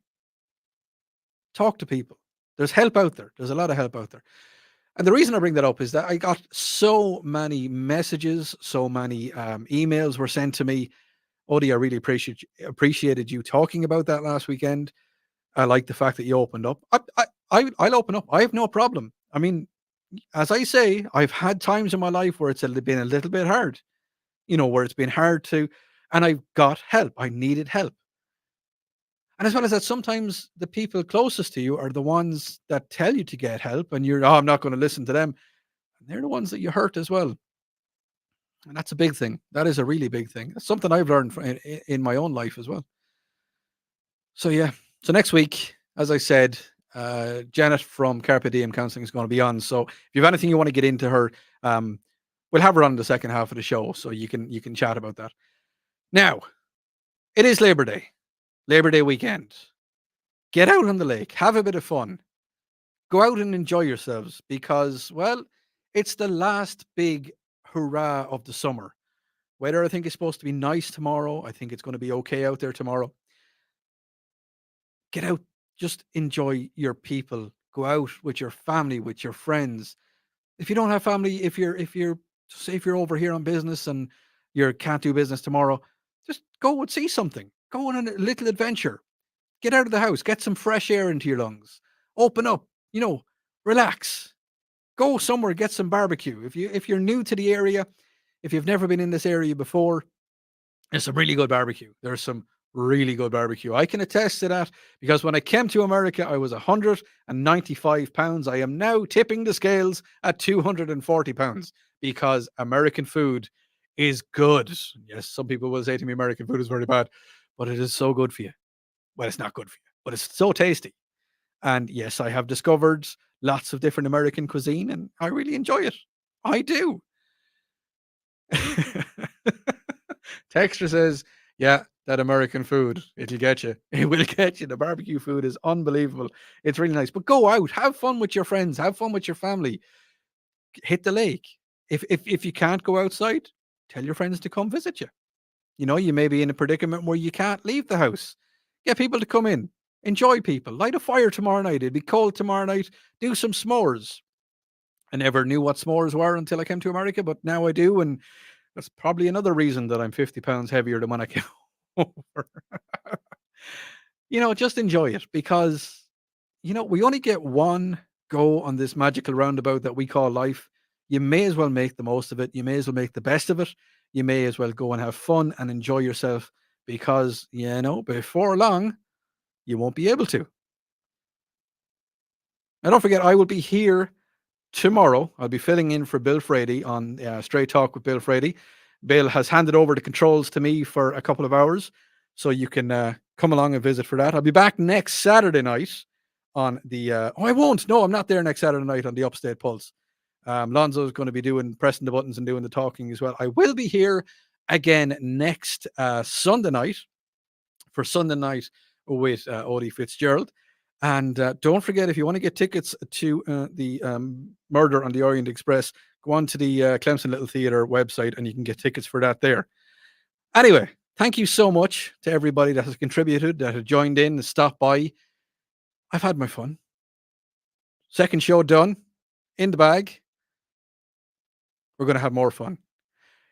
Talk to people. There's help out there. There's a lot of help out there. And the reason I bring that up is that I got so many messages, so many emails were sent to me. Odie, I really appreciated you talking about that last weekend. I like the fact that you opened up. I'll open up. I have no problem. I mean, as I say, I've had times in my life where been a little bit hard. Where it's been hard to, and I've got help. I needed help. And as well as that, sometimes the people closest to you are the ones that tell you to get help, and you're, oh, I'm not going to listen to them. And they're the ones that you hurt as well. And that's a big thing. That is a really big thing. That's something I've learned in my own life as well. So, yeah. So, next week, as I said, Janet from Carpe Diem Counseling is going to be on. So, if you have anything you want to get into her, we'll have her on the second half of the show, so you can chat about that. Now, it is Labor Day weekend. Get out on the lake, have a bit of fun, go out and enjoy yourselves because, well, it's the last big hurrah of the summer. Weather, I think, is supposed to be nice tomorrow. I think it's going to be okay out there tomorrow. Get out, just enjoy your people. Go out with your family, with your friends. If you don't have family, if you're say if you're over here on business and you can't do business tomorrow, just go and see something. Go on a little adventure. Get out of the house, get some fresh air into your lungs. Open up, relax. Go somewhere, get some barbecue. If you're new to the area, if you've never been in this area before, there's some really good barbecue. There's some really good barbecue. I can attest to that because when I came to America, I was 195 pounds. I am now tipping the scales at 240 pounds because American food is good. Yes, some people will say to me, American food is very bad, but it is so good for you. Well, it's not good for you, but it's so tasty. And yes, I have discovered lots of different American cuisine and I really enjoy it. I do. Texture says, yeah, that American food, it'll get you. It will get you. The barbecue food is unbelievable. It's really nice. But go out, have fun with your friends, have fun with your family. Hit the lake. If you can't go outside, tell your friends to come visit you. You may be in a predicament where you can't leave the house. Get people to come in. Enjoy people. Light a fire tomorrow night. It'd be cold tomorrow night. Do some s'mores. I never knew what s'mores were until I came to America, but now I do. And that's probably another reason that I'm 50 pounds heavier than when I came over. Just enjoy it because, we only get one go on this magical roundabout that we call life. You may as well make the most of it. You may as well make the best of it. You may as well go and have fun and enjoy yourself because, before long, you won't be able to. Now, don't forget, I will be here tomorrow. I'll be filling in for Bill Frady on Straight Talk with Bill Frady. Bill has handed over the controls to me for a couple of hours, so you can come along and visit for that. I'll be back next Saturday night on the. I won't. No, I'm not there next Saturday night on the Upstate Pulse. Lonzo's going to be pressing the buttons and doing the talking as well. I will be here again next Sunday night for Sunday night with Odi Fitzgerald. And don't forget, if you want to get tickets to the Murder on the Orient Express, go on to the Clemson Little Theatre website and you can get tickets for that there. Anyway, thank you so much to everybody that has contributed, that has joined in and stopped by. I've had my fun. Second show done, in the bag. We're going to have more fun.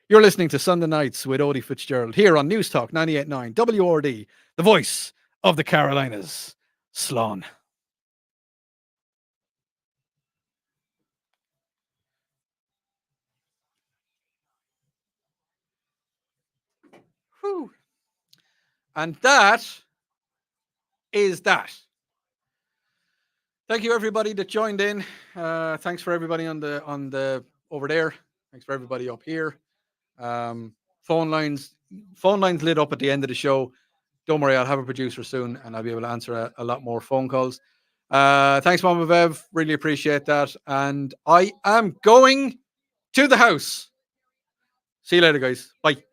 You're listening to Sunday Nights with Odi Fitzgerald here on News Talk 98.9 WRD, the voice of the Carolinas. Slán. Whew. And that is that. Thank you everybody that joined in. Thanks for everybody on the over there. Thanks for everybody up here. Phone lines lit up at the end of the show. Don't worry, I'll have a producer soon and I'll be able to answer a lot more phone calls. Thanks, Mama Bev. Really appreciate that. And I am going to the house. See you later, guys. Bye.